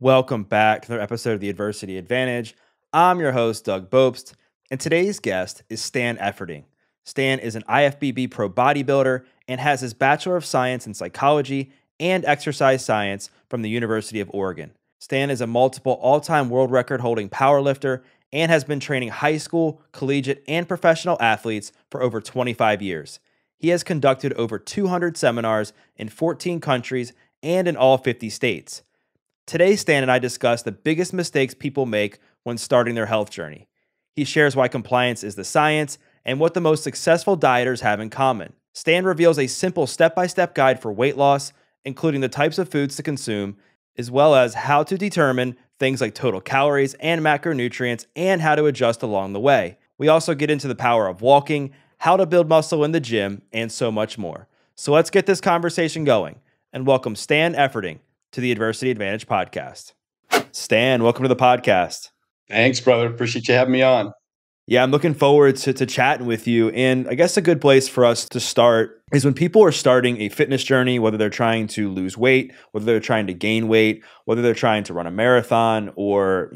Welcome back to another episode of The Adversity Advantage. I'm your host, Doug Bopst, and today's guest is Stan Efferding. Stan is an IFBB pro bodybuilder and has his Bachelor of Science in Psychology and Exercise Science from the University of Oregon. Stan is a multiple all-time world record holding powerlifter and has been training high school, collegiate, and professional athletes for over 25 years. He has conducted over 200 seminars in 14 countries and in all 50 states. Today, Stan and I discuss the biggest mistakes people make when starting their health journey. He shares why compliance is the science and what the most successful dieters have in common. Stan reveals a simple step-by-step guide for weight loss, including the types of foods to consume, as well as how to determine things like total calories and macronutrients and how to adjust along the way. We also get into the power of walking, how to build muscle in the gym, and so much more. So let's get this conversation going and welcome Stan Efferding to the Adversity Advantage podcast. Stan, welcome to the podcast. Thanks, brother. Appreciate you having me on. Yeah, I'm looking forward to chatting with you. And I guess a good place for us to start is when people are starting a fitness journey, whether they're trying to lose weight, whether they're trying to gain weight, whether they're trying to run a marathon or,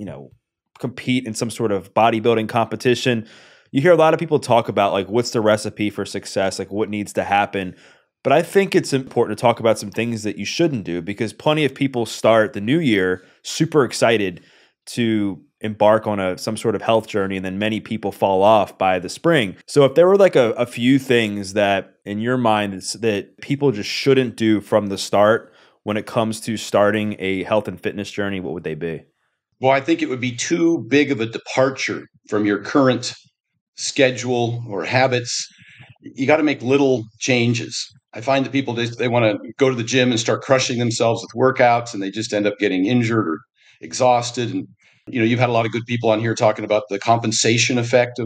compete in some sort of bodybuilding competition. You hear a lot of people talk about like, what's the recipe for success? Like what needs to happen? But I think it's important to talk about some things that you shouldn't do because plenty of people start the new year super excited to embark on some sort of health journey, and then many people fall off by the spring. So if there were like a few things that in your mind that people just shouldn't do from the start when it comes to starting a health and fitness journey, what would they be? Well, I think it would be too big of a departure from your current schedule or habits. You got to make little changes. I find that people, they want to go to the gym and start crushing themselves with workouts, and they just end up getting injured or exhausted. And, you've had a lot of good people on here talking about the compensation effect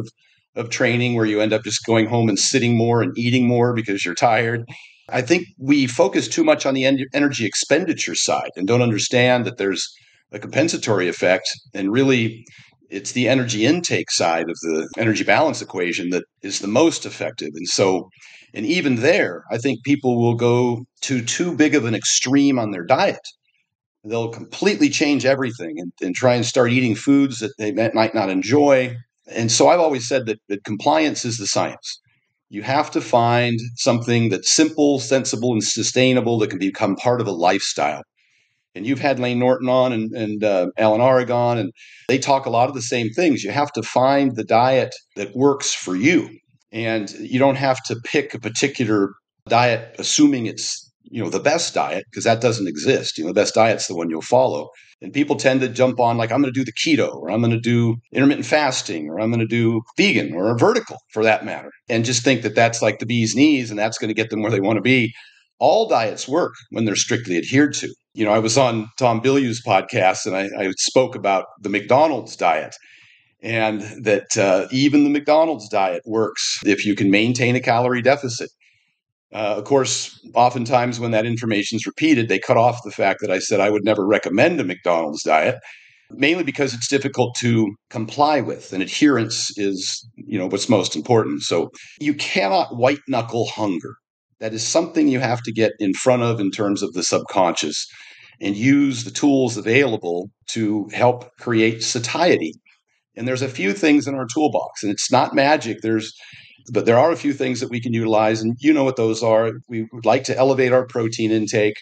of training, where you end up just going home and sitting more and eating more because you're tired. I think we focus too much on the energy expenditure side and don't understand that there's a compensatory effect, and really it's the energy intake side of the energy balance equation that is the most effective. And even there, I think people will go to too big of an extreme on their diet. They'll completely change everything and try and start eating foods that they might not enjoy. And so I've always said that compliance is the science. You have to find something that's simple, sensible, and sustainable that can become part of a lifestyle. And you've had Lane Norton on and Alan Aragon, and they talk a lot of the same things. You have to find the diet that works for you. And you don't have to pick a particular diet, assuming it's, the best diet, because that doesn't exist. The best diet's the one you'll follow. And people tend to jump on like, I'm going to do the keto, or I'm going to do intermittent fasting, or I'm going to do vegan or vertical for that matter, and just think that that's like the bee's knees and that's going to get them where they want to be. All diets work when they're strictly adhered to. I was on Tom Bilyeu's podcast and I spoke about the McDonald's diet, and that even the McDonald's diet works if you can maintain a calorie deficit. Of course, oftentimes when that information is repeated, they cut off the fact that I said I would never recommend a McDonald's diet, mainly because it's difficult to comply with, and adherence is, what's most important. So you cannot white knuckle hunger. That is something you have to get in front of in terms of the subconscious and use the tools available to help create satiety. And there's a few things in our toolbox, and it's not magic. But there are a few things that we can utilize, and you know what those are. We would like to elevate our protein intake,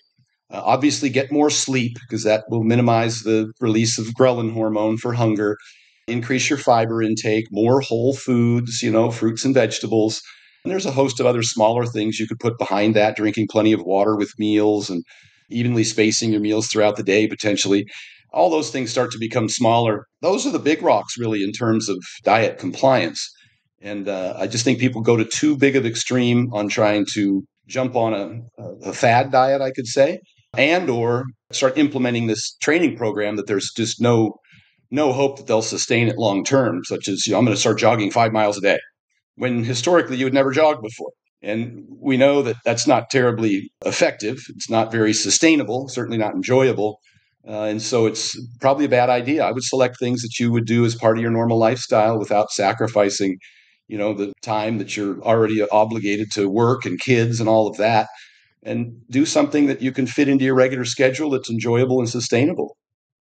obviously get more sleep because that will minimize the release of ghrelin hormone for hunger, increase your fiber intake, more whole foods, fruits and vegetables. And there's a host of other smaller things you could put behind that, drinking plenty of water with meals and evenly spacing your meals throughout the day, potentially. All those things start to become smaller. Those are the big rocks, really, in terms of diet compliance. And I just think people go to too big of extreme on trying to jump on a fad diet, I could say, and or start implementing this training program that there's just no hope that they'll sustain it long term, such as, I'm going to start jogging 5 miles a day, when historically you had never jogged before. And we know that that's not terribly effective. It's not very sustainable, certainly not enjoyable. And so it's probably a bad idea. I would select things that you would do as part of your normal lifestyle without sacrificing, the time that you're already obligated to work and kids and all of that, and do something that you can fit into your regular schedule that's enjoyable and sustainable.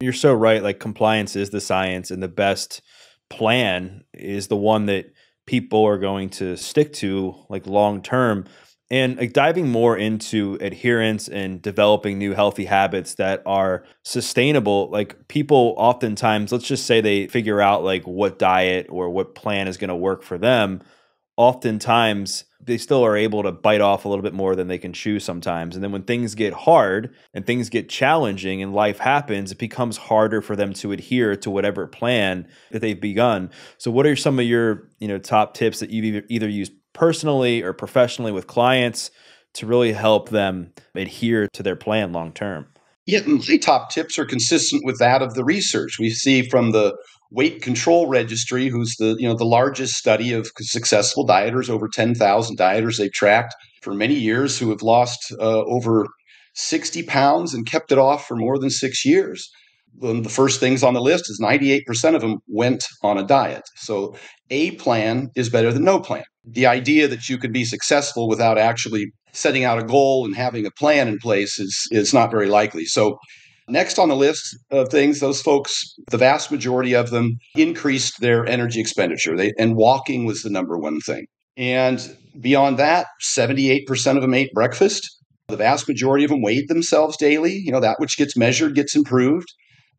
You're so right. Like compliance is the science, and the best plan is the one that people are going to stick to like long term. And like diving more into adherence and developing new healthy habits that are sustainable, like people oftentimes, let's just say they figure out like what diet or what plan is going to work for them. Oftentimes they still are able to bite off a little bit more than they can chew sometimes. And then when things get hard and things get challenging and life happens, it becomes harder for them to adhere to whatever plan that they've begun. So what are some of your, top tips that you've either used personally or professionally with clients to really help them adhere to their plan long term? Yeah, my top tips are consistent with that of the research we see from the Weight Control Registry, who's the largest study of successful dieters, over 10,000 dieters they've tracked for many years who have lost over 60 pounds and kept it off for more than 6 years. One of the first things on the list is 98% of them went on a diet. So a plan is better than no plan. The idea that you could be successful without actually setting out a goal and having a plan in place is not very likely. So next on the list of things, those folks, the vast majority of them increased their energy expenditure. And walking was the number one thing. And beyond that, 78% of them ate breakfast. The vast majority of them weighed themselves daily. That which gets measured gets improved.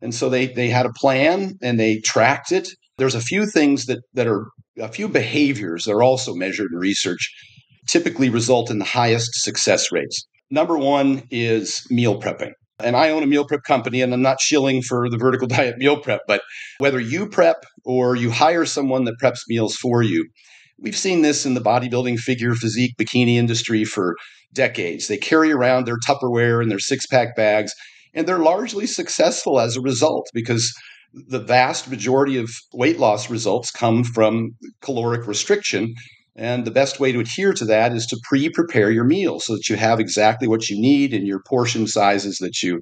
And so they had a plan and they tracked it. There's a few things that are a few behaviors that are also measured in research typically result in the highest success rates. Number one is meal prepping. And I own a meal prep company, and I'm not shilling for the vertical diet meal prep, but whether you prep or you hire someone that preps meals for you, we've seen this in the bodybuilding, figure, physique, bikini industry for decades. They carry around their Tupperware and their six-pack bags, and they're largely successful as a result because the vast majority of weight loss results come from caloric restriction. And the best way to adhere to that is to pre-prepare your meal so that you have exactly what you need in your portion sizes that you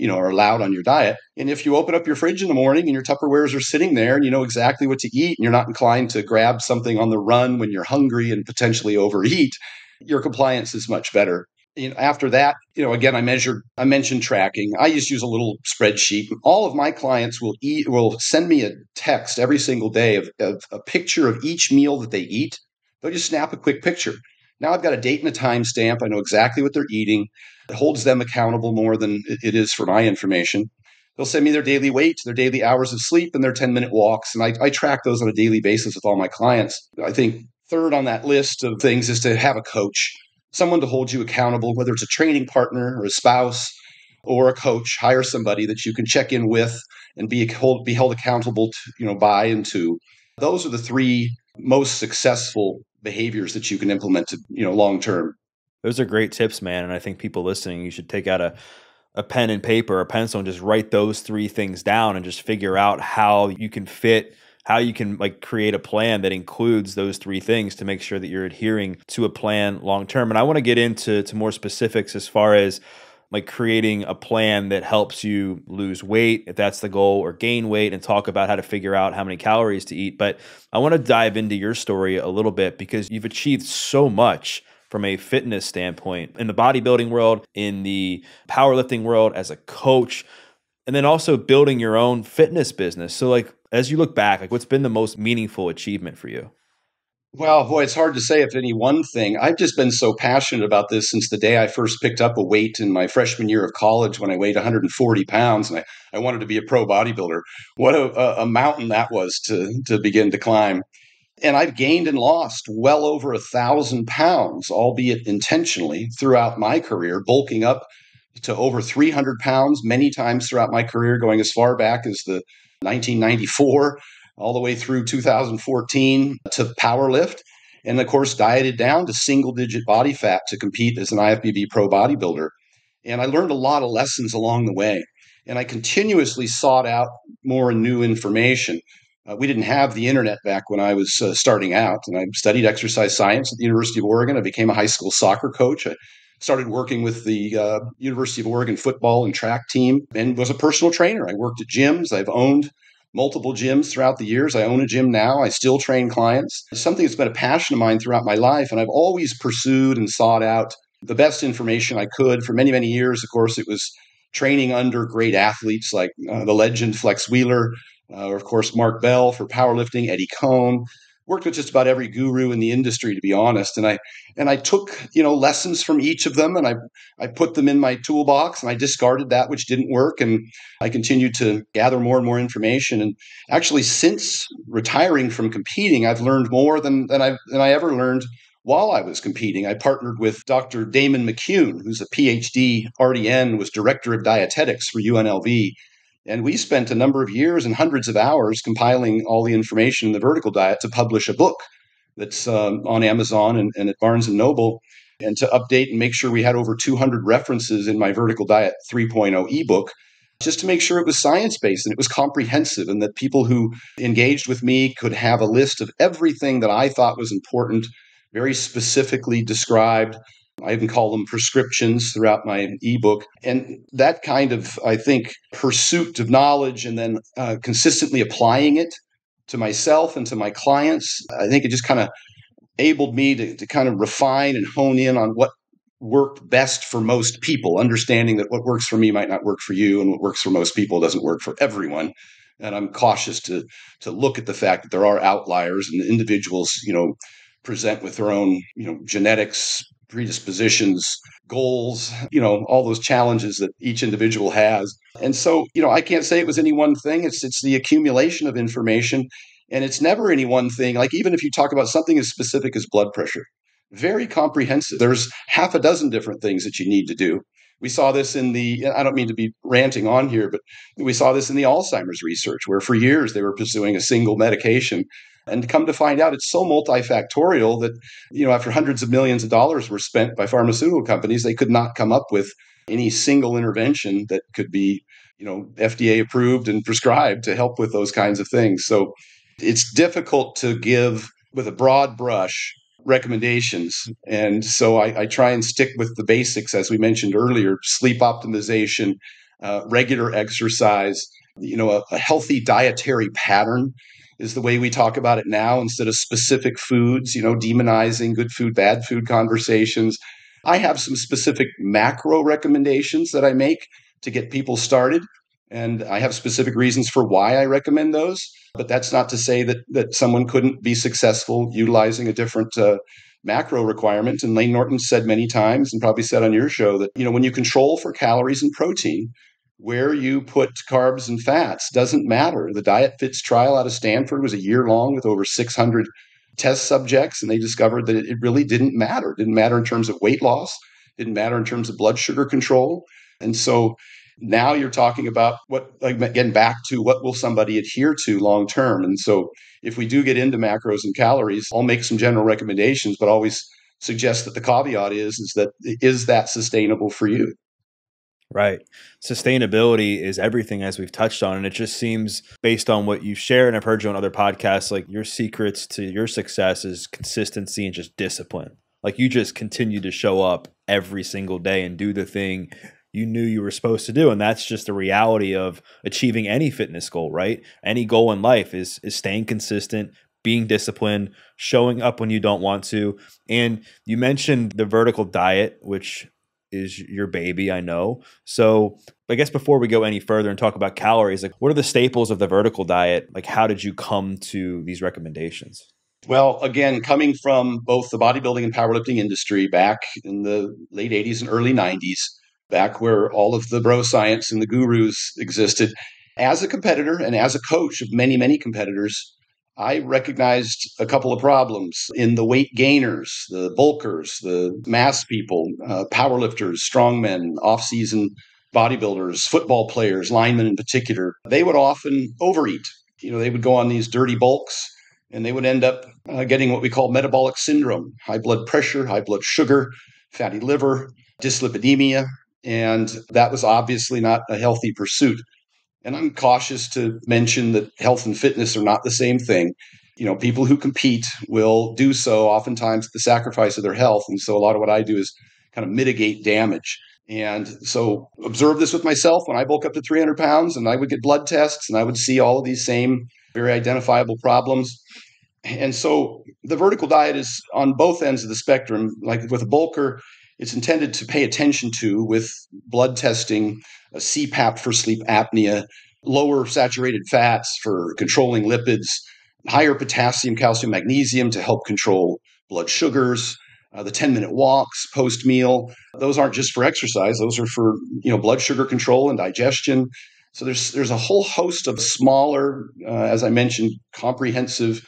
are allowed on your diet. And if you open up your fridge in the morning and your Tupperwares are sitting there and you know exactly what to eat and you're not inclined to grab something on the run when you're hungry and potentially overeat, your compliance is much better. After that, again, I mentioned tracking. I just use a little spreadsheet. All of my clients will send me a text every single day of a picture of each meal that they eat. They'll just snap a quick picture. Now I've got a date and a time stamp. I know exactly what they're eating. It holds them accountable more than it is for my information. They'll send me their daily weight, their daily hours of sleep, and their 10-minute walks. And I track those on a daily basis with all my clients. I think third on that list of things is to have a coach, someone to hold you accountable, whether it's a training partner or a spouse or a coach. Hire somebody that you can check in with and be held accountable to, by and to. Those are the three most successful behaviors that you can implement to, long term. Those are great tips, man. And I think people listening, you should take out a pen and paper, a pencil, and just write those three things down and just figure out how you can like create a plan that includes those three things to make sure that you're adhering to a plan long term. And I want to get into more specifics as far as like creating a plan that helps you lose weight, if that's the goal, or gain weight, and talk about how to figure out how many calories to eat. But I want to dive into your story a little bit because you've achieved so much from a fitness standpoint in the bodybuilding world, in the powerlifting world, as a coach, and then also building your own fitness business. So like, as you look back, like what's been the most meaningful achievement for you? Well, boy, it's hard to say if any one thing. I've just been so passionate about this since the day I first picked up a weight in my freshman year of college when I weighed 140 pounds and I wanted to be a pro bodybuilder. What a mountain that was to begin to climb. And I've gained and lost well over 1,000 pounds, albeit intentionally, throughout my career, bulking up to over 300 pounds many times throughout my career, going as far back as the 1994 all the way through 2014 to powerlift. And of course, dieted down to single digit body fat to compete as an IFBB pro bodybuilder. And I learned a lot of lessons along the way. And I continuously sought out more and new information. We didn't have the internet back when I was starting out, and I studied exercise science at the University of Oregon. I became a high school soccer coach. I started working with the University of Oregon football and track team and was a personal trainer. I worked at gyms. I've owned multiple gyms throughout the years. I own a gym now. I still train clients. It's something that's been a passion of mine throughout my life, and I've always pursued and sought out the best information I could. For many, many years, of course, it was training under great athletes like the legend Flex Wheeler, or of course Mark Bell for powerlifting, Eddie Cohn. Worked with just about every guru in the industry, to be honest, and I took lessons from each of them, and I put them in my toolbox, and I discarded that which didn't work, and I continued to gather more and more information. And actually, since retiring from competing, I've learned more than I ever learned while I was competing. I partnered with Dr. Damon McCune, who's a PhD RDN, was director of dietetics for UNLV. And we spent a number of years and hundreds of hours compiling all the information in the vertical diet to publish a book that's on Amazon and at Barnes & Noble, and to update and make sure we had over 200 references in my Vertical Diet 3.0 ebook, just to make sure it was science-based and it was comprehensive, and that people who engaged with me could have a list of everything that I thought was important, very specifically described. I even call them prescriptions throughout my ebook. And that kind of, I think, pursuit of knowledge and then consistently applying it to myself and to my clients, I think it just kind of enabled me to kind of refine and hone in on what worked best for most people, understanding that what works for me might not work for you, and what works for most people doesn't work for everyone. And I'm cautious to look at the fact that there are outliers, and individuals, present with their own, genetics, predispositions, goals, all those challenges that each individual has. And so, I can't say it was any one thing. It's the accumulation of information, and it's never any one thing. Like, even if you talk about something as specific as blood pressure, very comprehensive. There's half a dozen different things that you need to do. We saw this I don't mean to be ranting on here, but we saw this in the Alzheimer's research, where for years they were pursuing a single medication. And come to find out, it's so multifactorial that, after hundreds of millions of dollars were spent by pharmaceutical companies, they could not come up with any single intervention that could be, FDA approved and prescribed to help with those kinds of things. So it's difficult to give with a broad brush recommendations. And so I try and stick with the basics, as we mentioned earlier: sleep optimization, regular exercise, a healthy dietary pattern is the way we talk about it now, instead of specific foods, demonizing good food, bad food conversations. I have some specific macro recommendations that I make to get people started, and I have specific reasons for why I recommend those. But that's not to say that someone couldn't be successful utilizing a different macro requirement. And Lane Norton said many times, and probably said on your show, that when you control for calories and protein, where you put carbs and fats doesn't matter. The Diet Fits trial out of Stanford was a year long with over 600 test subjects, and they discovered that it really didn't matter. It didn't matter in terms of weight loss. It didn't matter in terms of blood sugar control. And so now you're talking about getting back to what will somebody adhere to long term. And so if we do get into macros and calories, I'll make some general recommendations, but always suggest that the caveat is that sustainable for you? Right. Sustainability is everything, as we've touched on. And it just seems, based on what you share, and I've heard you on other podcasts, like your secrets to your success is consistency and just discipline. Like, you just continue to show up every single day and do the thing you knew you were supposed to do. And that's just the reality of achieving any fitness goal, right? Any goal in life is staying consistent, being disciplined, showing up when you don't want to. And you mentioned the vertical diet, which is your baby, I know. So I guess before we go any further and talk about calories, like, what are the staples of the vertical diet? Like, how did you come to these recommendations? Well, again, coming from both the bodybuilding and powerlifting industry back in the late 80s and early 90s, back where all of the bro science and the gurus existed, as a competitor and as a coach of many, many competitors, I recognized a couple of problems in the weight gainers, the bulkers, the mass people, powerlifters, strongmen, off-season bodybuilders, football players, linemen in particular. They would often overeat. They would go on these dirty bulks, and they would end up getting what we call metabolic syndrome: high blood pressure, high blood sugar, fatty liver, dyslipidemia. And that was obviously not a healthy pursuit. And I'm cautious to mention that health and fitness are not the same thing. People who compete will do so oftentimes at the sacrifice of their health. And so a lot of what I do is kind of mitigate damage. And so observe this with myself when I bulk up to 300 pounds, and I would get blood tests, and I would see all of these same very identifiable problems. And so the vertical diet is on both ends of the spectrum. Like with a bulker, It's intended to pay attention to with blood testing, a CPAP for sleep apnea, lower saturated fats for controlling lipids, higher potassium, calcium, magnesium to help control blood sugars, the 10-minute walks post meal. Those aren't just for exercise; those are for blood sugar control and digestion. So there's a whole host of smaller, as I mentioned, comprehensive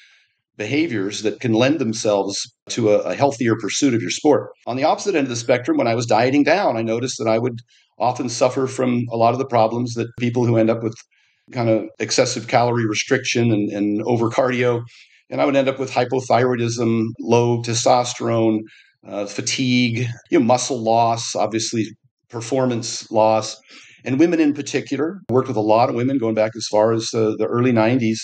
behaviors that can lend themselves to a healthier pursuit of your sport. On the opposite end of the spectrum, when I was dieting down, I noticed that I would often suffer from a lot of the problems that people who end up with kind of excessive calorie restriction and over cardio. And I would end up with hypothyroidism, low testosterone, fatigue, muscle loss, obviously performance loss. And women in particular, worked with a lot of women going back as far as the early 90s,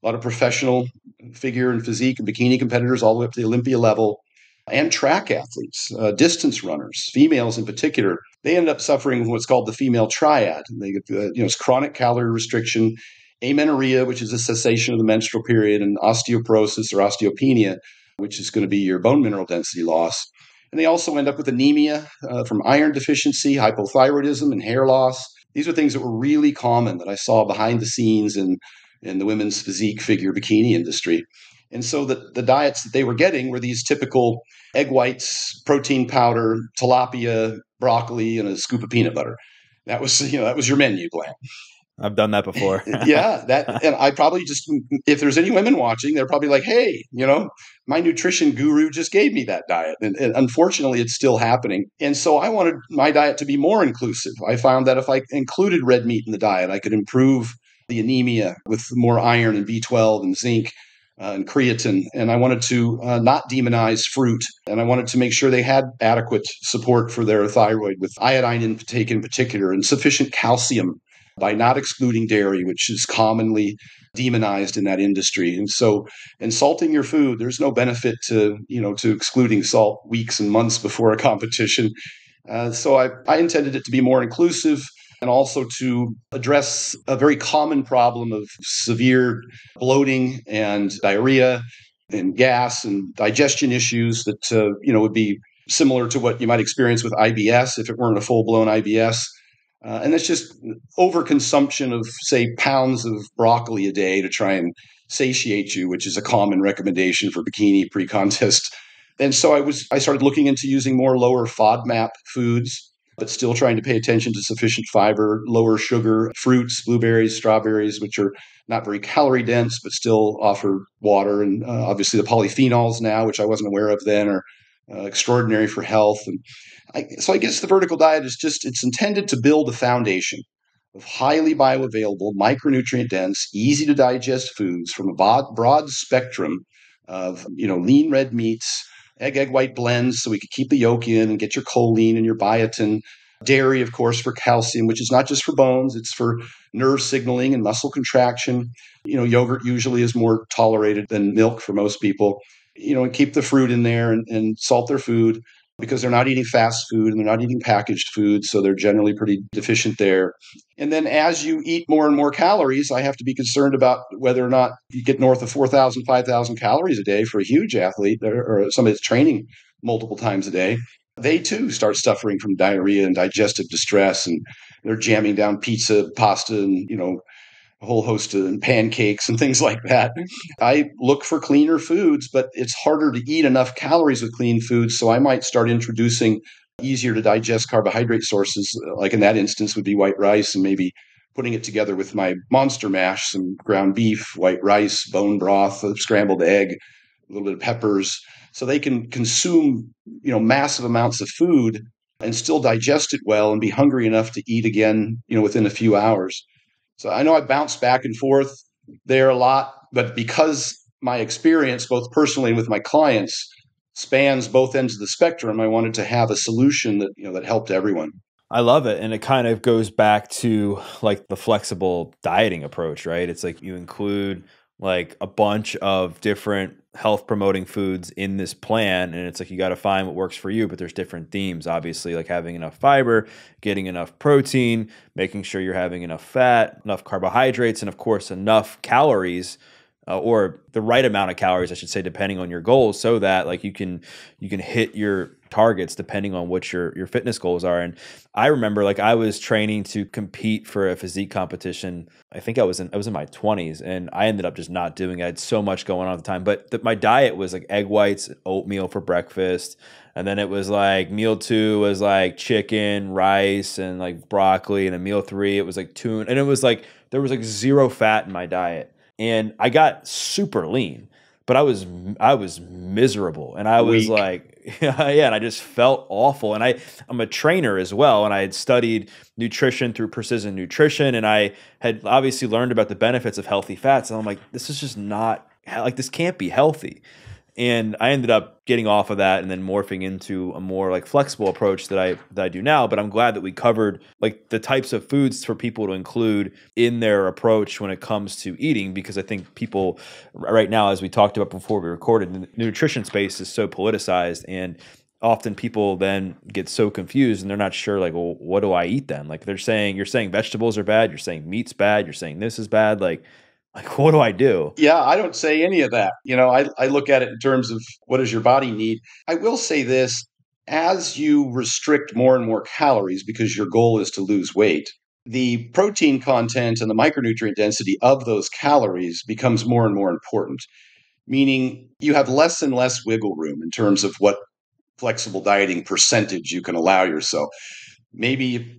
a lot of professional figure and physique and bikini competitors all the way up to the Olympia level, and track athletes, distance runners, females in particular. They end up suffering what's called the female triad. They get it's chronic calorie restriction, amenorrhea, which is a cessation of the menstrual period, and osteoporosis or osteopenia, which is going to be your bone mineral density loss. And they also end up with anemia from iron deficiency, hypothyroidism, and hair loss. These are things that were really common that I saw behind the scenes in the women's physique figure bikini industry. And so the diets that they were getting were these typical egg whites, protein powder, tilapia, broccoli, and a scoop of peanut butter. That was your menu plan. I've done that before. Yeah, and I probably just, if there's any women watching, they're probably like, hey, my nutrition guru just gave me that diet. And unfortunately, it's still happening. And so I wanted my diet to be more inclusive. I found that if I included red meat in the diet, I could improve the anemia with more iron and B12 and zinc and creatine. And I wanted to not demonize fruit. And I wanted to make sure they had adequate support for their thyroid with iodine intake in particular and sufficient calcium by not excluding dairy, which is commonly demonized in that industry. And so in salting your food, there's no benefit to excluding salt weeks and months before a competition. So I intended it to be more inclusive and also to address a very common problem of severe bloating and diarrhea and gas and digestion issues that would be similar to what you might experience with IBS if it weren't a full-blown IBS. And it's just overconsumption of, say, pounds of broccoli a day to try and satiate you, which is a common recommendation for bikini pre-contest. And so I started looking into using more lower FODMAP foods, but still trying to pay attention to sufficient fiber, lower sugar, fruits, blueberries, strawberries, which are not very calorie dense, but still offer water. And obviously the polyphenols now, which I wasn't aware of then, are extraordinary for health. And so I guess the vertical diet is it's intended to build a foundation of highly bioavailable, micronutrient dense, easy to digest foods from a broad spectrum of, lean red meats, egg white blends so we could keep the yolk in and get your choline and your biotin. Dairy, of course, for calcium, which is not just for bones, it's for nerve signaling and muscle contraction. Yogurt usually is more tolerated than milk for most people. And keep the fruit in there and salt their food because they're not eating fast food and they're not eating packaged food. So they're generally pretty deficient there. And then as you eat more and more calories, I have to be concerned about whether or not you get north of 4,000, 5,000 calories a day for a huge athlete or somebody that's training multiple times a day. They too start suffering from diarrhea and digestive distress, and they're jamming down pizza, pasta, and a whole host of pancakes and things like that. I look for cleaner foods, but it's harder to eat enough calories with clean foods. So I might start introducing easier to digest carbohydrate sources, like in that instance would be white rice, and maybe putting it together with my monster mash, some ground beef, white rice, bone broth, scrambled egg, a little bit of peppers, so they can consume, massive amounts of food and still digest it well and be hungry enough to eat again, within a few hours. So I know I bounce back and forth there a lot, but because my experience, both personally and with my clients, spans both ends of the spectrum, I wanted to have a solution that, that helped everyone. I love it. And it kind of goes back to like the flexible dieting approach, right? It's like you include like a bunch of different health promoting foods in this plan. And it's like, you got to find what works for you, but there's different themes, obviously, like having enough fiber, getting enough protein, making sure you're having enough fat, enough carbohydrates, and of course, enough calories or the right amount of calories, I should say, depending on your goals, so that like you can hit your targets depending on what your fitness goals are. And I remember like I was training to compete for a physique competition. I think I was in my 20s, and I ended up just not doing it. I had so much going on at the time. But my diet was like egg whites, oatmeal for breakfast. And then it was like meal 2 was like chicken, rice, and like broccoli. And then meal 3, it was like tuna. And it was like there was like zero fat in my diet. And I got super lean, but I was miserable, and I was Weak. like, yeah, and I just felt awful. And I'm a trainer as well, and I had studied nutrition through precision nutrition, and I had obviously learned about the benefits of healthy fats. And I'm like, this is just not like this can't be healthy. And I ended up getting off of that and then morphing into a more like flexible approach that I do now. But I'm glad that we covered like the types of foods for people to include in their approach when it comes to eating, because I think people right now, as we talked about before we recorded, the nutrition space is so politicized, and often people then get so confused and they're not sure like, well, what do I eat then? Like you're saying vegetables are bad, you're saying meat's bad, you're saying this is bad, like what do I do? Yeah, I don't say any of that. I look at it in terms of what does your body need. I will say this, as you restrict more and more calories because your goal is to lose weight, the protein content and the micronutrient density of those calories becomes more and more important, meaning you have less and less wiggle room in terms of what flexible dieting percentage you can allow yourself. Maybe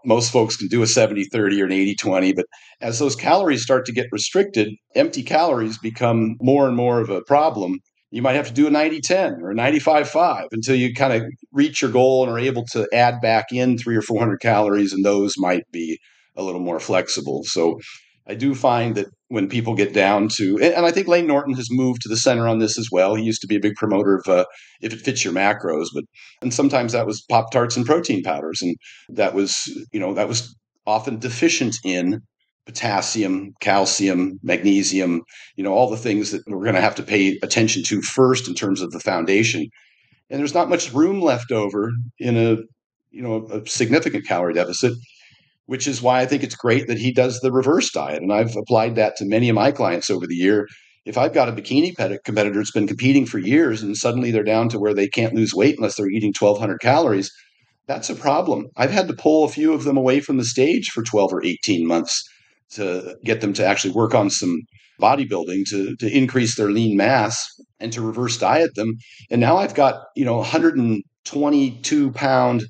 most folks can do a 70-30 or an 80-20, but as those calories start to get restricted, empty calories become more and more of a problem. You might have to do a 90-10 or a 95-5 until you kind of reach your goal and are able to add back in 300 or 400 calories, and those might be a little more flexible. So I do find that when people get down to, and I think Lane Norton has moved to the center on this as well. He used to be a big promoter of if it fits your macros, and sometimes that was Pop Tarts and protein powders, and that was often deficient in potassium, calcium, magnesium, all the things that we're going to have to pay attention to first in terms of the foundation. And there's not much room left over in a significant calorie deficit, which is why I think it's great that he does the reverse diet. And I've applied that to many of my clients over the year. If I've got a bikini competitor that's been competing for years and suddenly they're down to where they can't lose weight unless they're eating 1,200 calories, that's a problem. I've had to pull a few of them away from the stage for 12 or 18 months to get them to actually work on some bodybuilding to increase their lean mass and to reverse diet them. And now I've got, 122-pound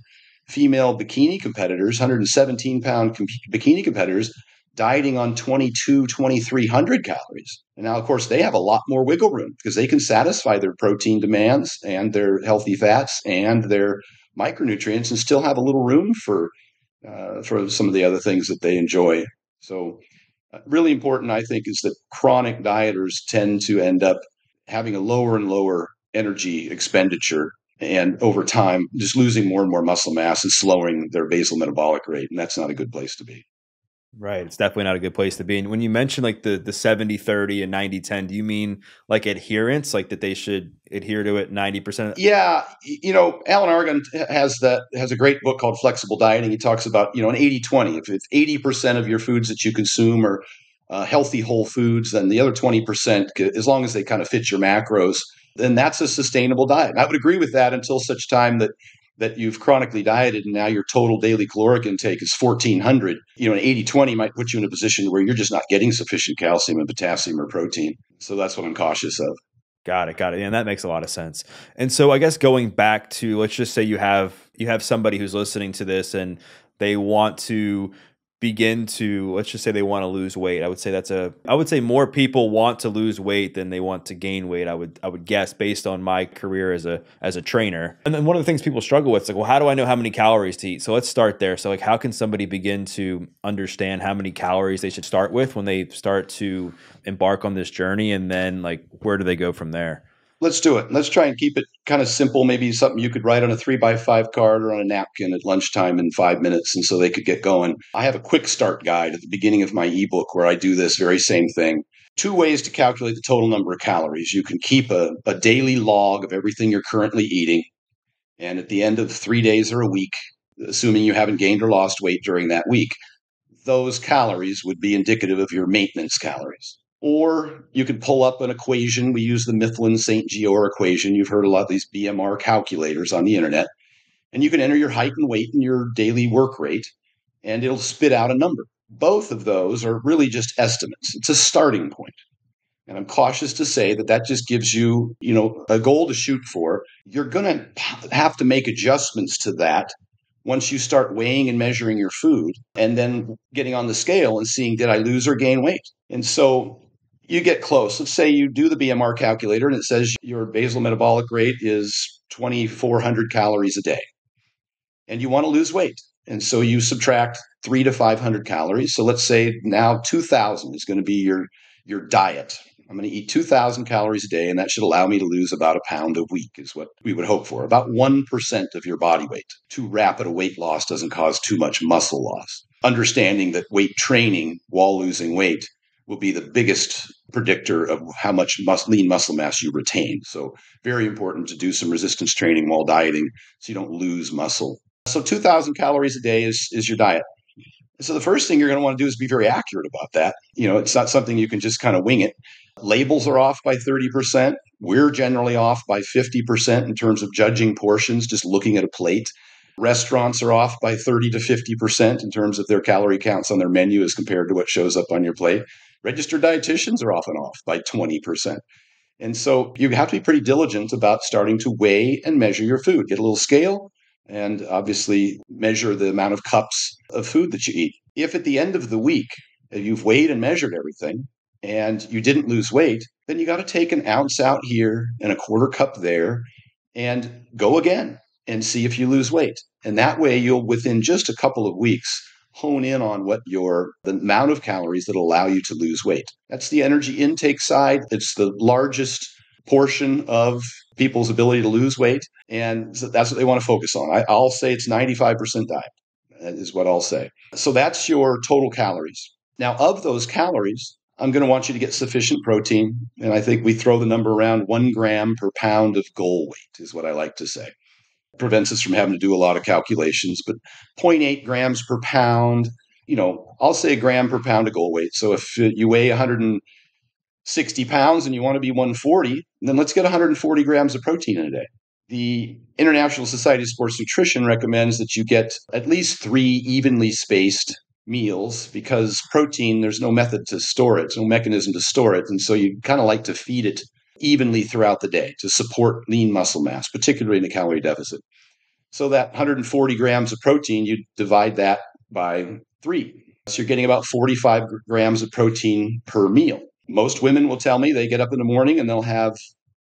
female bikini competitors, 117-pound bikini competitors dieting on 2,300 calories. And now, of course, they have a lot more wiggle room because they can satisfy their protein demands and their healthy fats and their micronutrients and still have a little room for some of the other things that they enjoy. So really important, I think, is that chronic dieters tend to end up having a lower and lower energy expenditure, and over time, just losing more and more muscle mass and slowing their basal metabolic rate. And that's not a good place to be. Right. It's definitely not a good place to be. And when you mention like the 70-30 and 90-10, do you mean like adherence, like that they should adhere to it 90%? Yeah. Alan Argon has a great book called Flexible Dieting. He talks about, an 80-20. If 80% of your foods that you consume are healthy whole foods, then the other 20%, as long as they kind of fit your macros, then that's a sustainable diet. And I would agree with that until such time that you've chronically dieted and now your total daily caloric intake is 1,400. An 80-20 might put you in a position where you're just not getting sufficient calcium and potassium or protein. So that's what I'm cautious of. Got it. Got it. And that makes a lot of sense. And so I guess going back to, let's just say you have somebody who's listening to this and they want to begin to, let's just say they want to lose weight. I would say more people want to lose weight than they want to gain weight. I would guess, based on my career as a trainer. And then one of the things people struggle with is like, well, how do I know how many calories to eat? So let's start there. So like, how can somebody begin to understand how many calories they should start with when they start to embark on this journey? And then like, where do they go from there? Let's do it. Let's try and keep it kind of simple. Maybe something you could write on a 3x5 card or on a napkin at lunchtime in 5 minutes, and so they could get going. I have a quick start guide at the beginning of my ebook where I do this very same thing. 2 ways to calculate the total number of calories. You can keep a daily log of everything you're currently eating. And at the end of 3 days or a week, assuming you haven't gained or lost weight during that week, those calories would be indicative of your maintenance calories. Or you could pull up an equation. We use the Mifflin-St. Jeor equation. You've heard a lot of these BMR calculators on the internet. And you can enter your height and weight and your daily work rate, and it'll spit out a number. Both of those are really just estimates. It's a starting point. And I'm cautious to say that that just gives you, a goal to shoot for. You're going to have to make adjustments to that once you start weighing and measuring your food and then getting on the scale and seeing, did I lose or gain weight? And so you get close. Let's say you do the BMR calculator and it says your basal metabolic rate is 2,400 calories a day and you want to lose weight. And so you subtract 300 to 500 calories. So let's say now 2,000 is going to be your diet. I'm going to eat 2,000 calories a day, and that should allow me to lose about a pound a week is what we would hope for, about 1% of your body weight. Too rapid a weight loss doesn't cause too much muscle loss. Understanding that weight training while losing weight will be the biggest predictor of how much lean muscle mass you retain. So very important to do some resistance training while dieting so you don't lose muscle. So 2,000 calories a day is your diet. So the first thing you're going to want to do is be very accurate about that. It's not something you can just kind of wing it. Labels are off by 30%. We're generally off by 50% in terms of judging portions, just looking at a plate. Restaurants are off by 30 to 50% in terms of their calorie counts on their menu as compared to what shows up on your plate. Registered dietitians are often off by 20%. And so you have to be pretty diligent about starting to weigh and measure your food. Get a little scale and obviously measure the amount of cups of food that you eat. If at the end of the week you've weighed and measured everything and you didn't lose weight, then you got to take an ounce out here and a quarter cup there and go again and see if you lose weight. And that way you'll, within just a couple of weeks, hone in on what the amount of calories that allow you to lose weight. That's the energy intake side. It's the largest portion of people's ability to lose weight. And so that's what they want to focus on. I'll say it's 95% diet. That is what I'll say. So that's your total calories. Now, of those calories, I'm going to want you to get sufficient protein. And I think we throw the number around 1 gram per pound of goal weight is what I like to say. It prevents us from having to do a lot of calculations, but 0.8 grams per pound, I'll say a gram per pound of goal weight. So if you weigh 160 pounds and you want to be 140, then let's get 140 grams of protein in a day. The International Society of Sports Nutrition recommends that you get at least 3 evenly spaced meals because protein, there's no method to store it, no mechanism to store it. And so you kind of like to feed it evenly throughout the day to support lean muscle mass, particularly in a calorie deficit. So that 140 grams of protein, you divide that by 3. So you're getting about 45 grams of protein per meal. Most women will tell me they get up in the morning and they'll have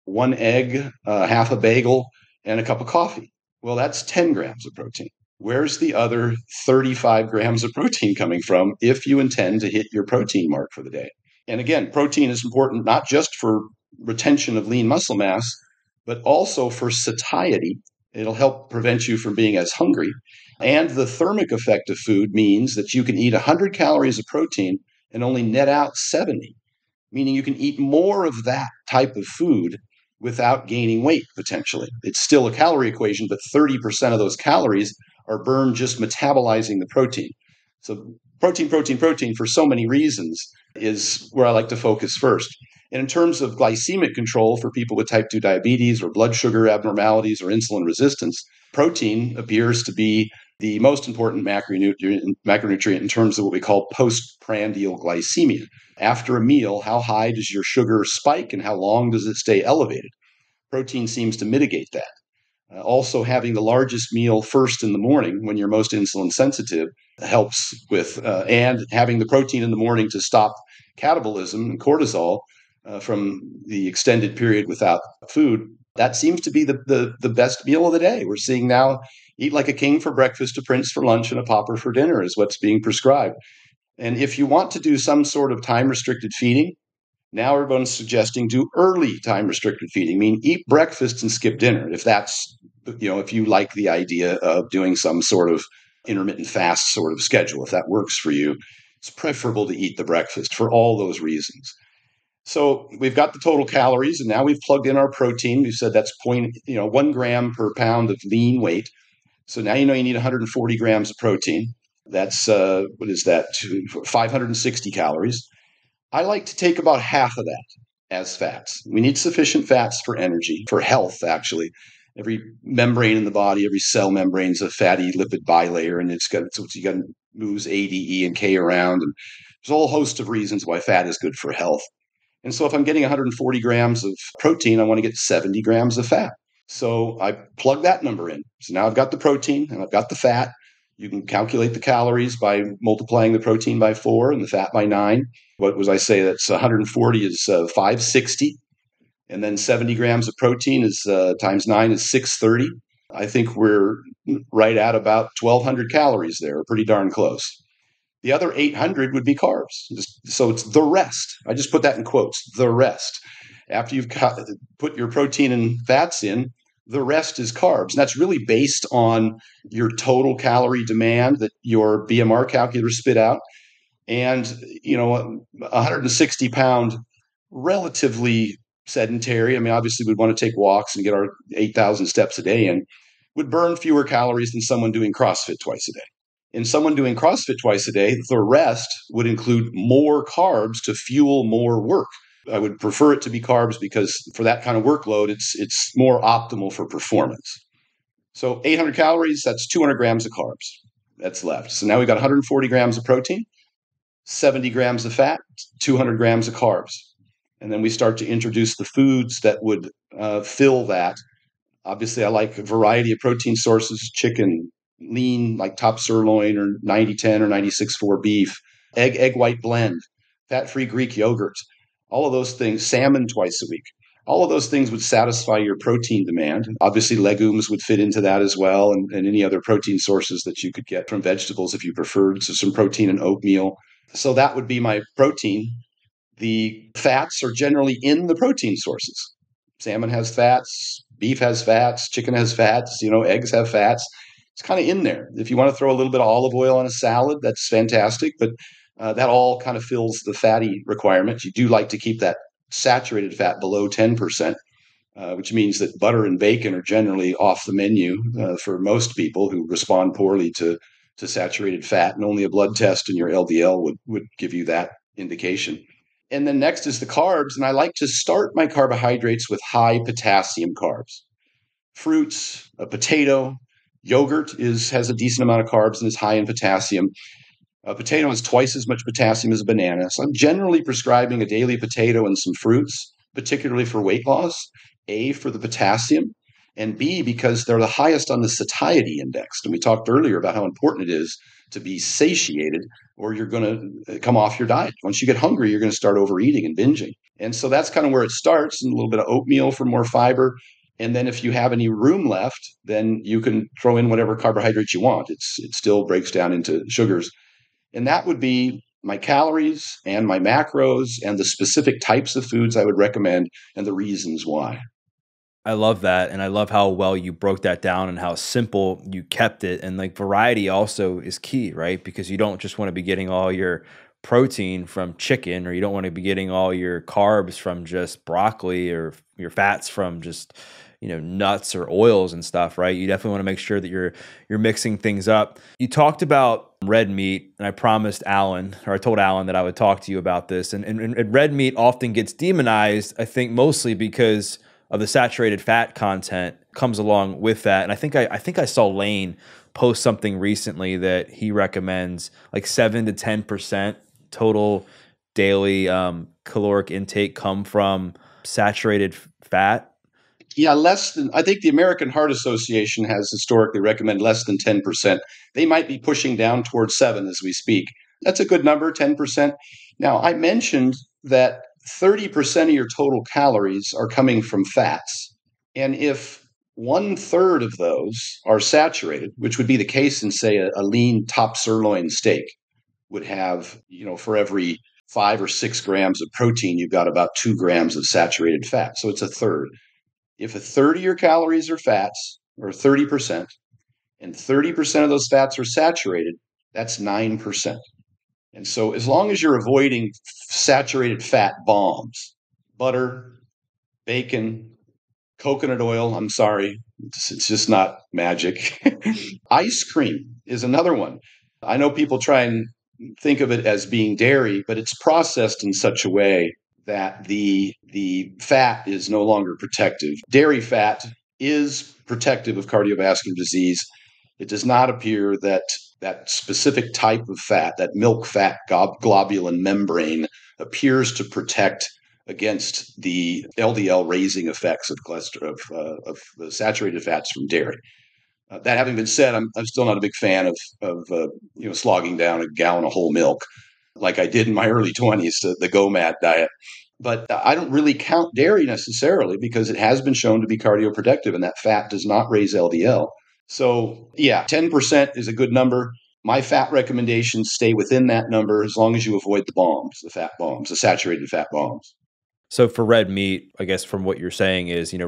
1 egg, half a bagel, and a cup of coffee. Well, that's 10 grams of protein. Where's the other 35 grams of protein coming from if you intend to hit your protein mark for the day? And again, protein is important not just for retention of lean muscle mass, but also for satiety. It'll help prevent you from being as hungry. And the thermic effect of food means that you can eat 100 calories of protein and only net out 70, meaning you can eat more of that type of food without gaining weight, potentially. It's still a calorie equation, but 30% of those calories are burned just metabolizing the protein. So protein for so many reasons is where I like to focus first. And in terms of glycemic control for people with type 2 diabetes or blood sugar abnormalities or insulin resistance, protein appears to be the most important macronutrient in terms of what we call postprandial glycemia. After a meal, how high does your sugar spike and how long does it stay elevated? Protein seems to mitigate that. Also, having the largest meal first in the morning when you're most insulin sensitive helps with, and having the protein in the morning to stop catabolism and cortisol from the extended period without food. That seems to be the best meal of the day. We're seeing now eat like a king for breakfast, a prince for lunch, and a pauper for dinner is what's being prescribed. And if you want to do some sort of time-restricted feeding, now everyone's suggesting do early time-restricted feeding, meaning eat breakfast and skip dinner. If that's, if you like the idea of doing some sort of intermittent fast sort of schedule, if that works for you, it's preferable to eat the breakfast for all those reasons. So we've got the total calories, and now we've plugged in our protein. We've said that's 1 gram per pound of lean weight. So now you need 140 grams of protein. That's, 560 calories. I like to take about half of that as fats. We need sufficient fats for energy, for health, actually. Every membrane in the body, every cell membrane is a fatty lipid bilayer, and so you got to moves A, D, E, and K around. And there's a whole host of reasons why fat is good for health. And so if I'm getting 140 grams of protein, I want to get 70 grams of fat. So I plug that number in. So now I've got the protein and I've got the fat. You can calculate the calories by multiplying the protein by 4 and the fat by 9. What was I say? That's 140 is 560. And then 70 grams of protein is times 9 is 630. I think we're right at about 1,200 calories there, pretty darn close. The other 800 would be carbs. So it's the rest. I just put that in quotes, the rest. After you've put your protein and fats in, the rest is carbs. And that's really based on your total calorie demand that your BMR calculator spit out. And, 160-pound, relatively sedentary. I mean, obviously we'd want to take walks and get our 8,000 steps a day in, would burn fewer calories than someone doing CrossFit twice a day. In someone doing CrossFit twice a day, the rest would include more carbs to fuel more work. I would prefer it to be carbs because for that kind of workload, it's more optimal for performance. So 800 calories, that's 200 grams of carbs that's left. So now we've got 140 grams of protein, 70 grams of fat, 200 grams of carbs. And then we start to introduce the foods that would fill that. Obviously, I like a variety of protein sources, chicken, lean, like top sirloin or 90-10 or 96-4 beef, egg white blend, fat-free Greek yogurt, all of those things, salmon twice a week. All of those things would satisfy your protein demand. Obviously, legumes would fit into that as well, and any other protein sources that you could get from vegetables if you preferred. So some protein and oatmeal. So that would be my protein. The fats are generally in the protein sources. Salmon has fats, beef has fats, chicken has fats, eggs have fats. It's kind of in there. If you want to throw a little bit of olive oil on a salad, that's fantastic. But that all kind of fills the fatty requirement. You do like to keep that saturated fat below 10%, which means that butter and bacon are generally off the menu for most people who respond poorly to saturated fat. And only a blood test and your LDL would give you that indication. And then next is the carbs. And I like to start my carbohydrates with high potassium carbs. Fruits, a potato, yogurt has a decent amount of carbs and is high in potassium. A potato has twice as much potassium as a banana. So I'm generally prescribing a daily potato and some fruits, particularly for weight loss. A, for the potassium, and B, because they're the highest on the satiety index. And we talked earlier about how important it is to be satiated or you're going to come off your diet. Once you get hungry, you're going to start overeating and binging. And so that's kind of where it starts, and a little bit of oatmeal for more fiber. And then if you have any room left, then you can throw in whatever carbohydrates you want. It still breaks down into sugars. And that would be my calories and my macros and the specific types of foods I would recommend and the reasons why. I love that. And I love how well you broke that down and how simple you kept it. And like variety also is key, right? Because you don't just want to be getting all your protein from chicken, or you don't want to be getting all your carbs from just broccoli, or your fats from just, nuts or oils and stuff, right? You definitely want to make sure that you're mixing things up. You talked about red meat, and I promised Alan, or I told Alan that I would talk to you about this. And red meat often gets demonized, I think mostly because of the saturated fat content comes along with that. And I think I saw Lane post something recently that he recommends like 7 to 10% total daily caloric intake come from saturated fat. Yeah, I think the American Heart Association has historically recommended less than 10%. They might be pushing down towards 7 as we speak. That's a good number, 10%. Now, I mentioned that 30% of your total calories are coming from fats. And if 1/3 of those are saturated, which would be the case in, say, a lean top sirloin steak would have, for every 5 or 6 grams of protein, you've got about 2 grams of saturated fat. So it's a third. If a third of your calories are fats, or 30%, and 30% of those fats are saturated, that's 9%. And so as long as you're avoiding saturated fat bombs, butter, bacon, coconut oil, I'm sorry, it's just not magic. Ice cream is another one. I know people try and think of it as being dairy, but it's processed in such a way that the fat is no longer protective. Dairy fat is protective of cardiovascular disease. It does not appear that that specific type of fat, that milk fat globulin membrane, appears to protect against the LDL raising effects of cholesterol of the saturated fats from dairy. That having been said, I'm still not a big fan of slogging down a gallon of whole milk like I did in my early 20s, the GOMAD diet. But I don't really count dairy necessarily because it has been shown to be cardioprotective, and that fat does not raise LDL. So yeah, 10% is a good number. My fat recommendations stay within that number as long as you avoid the bombs, the fat bombs, the saturated fat bombs. So for red meat, I guess from what you're saying is, you're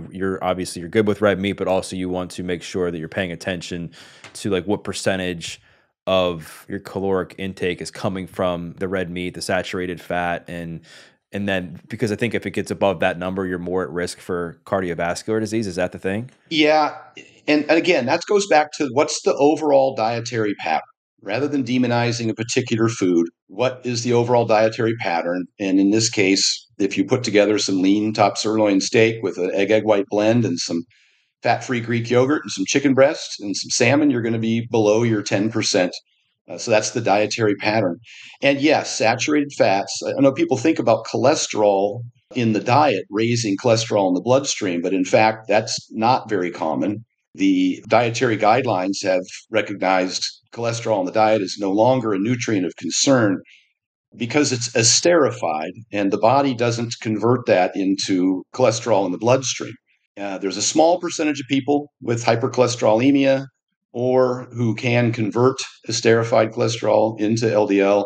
good with red meat, but also you want to make sure that you're paying attention to like what percentage of your caloric intake is coming from the red meat, the saturated fat, and then because I think if it gets above that number, you're more at risk for cardiovascular disease. Is that the thing? Yeah. And again, that goes back to what's the overall dietary pattern? Rather than demonizing a particular food, what is the overall dietary pattern? And in this case, if you put together some lean top sirloin steak with an egg white blend and some fat-free Greek yogurt and some chicken breast and some salmon, you're going to be below your 10%. So that's the dietary pattern. And yes, saturated fats. I know people think about cholesterol in the diet, raising cholesterol in the bloodstream, but in fact, that's not very common. The dietary guidelines have recognized cholesterol in the diet is no longer a nutrient of concern because it's esterified and the body doesn't convert that into cholesterol in the bloodstream. There's a small percentage of people with hypercholesterolemia or who can convert esterified cholesterol into LDL.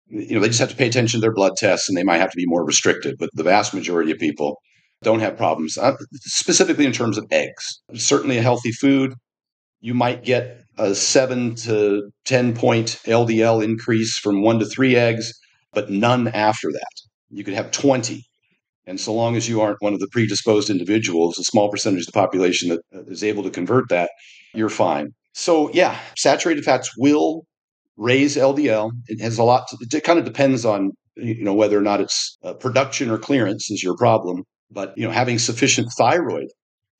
They just have to pay attention to their blood tests and they might have to be more restricted. But the vast majority of people don't have problems, specifically in terms of eggs. Certainly a healthy food. You might get a 7 to 10 point LDL increase from 1 to 3 eggs, but none after that. You could have 20. And so long as you aren't one of the predisposed individuals, a small percentage of the population that is able to convert that, you're fine. So yeah, saturated fats will raise LDL. It has a lot it kind of depends on whether or not it's production or clearance is your problem. But having sufficient thyroid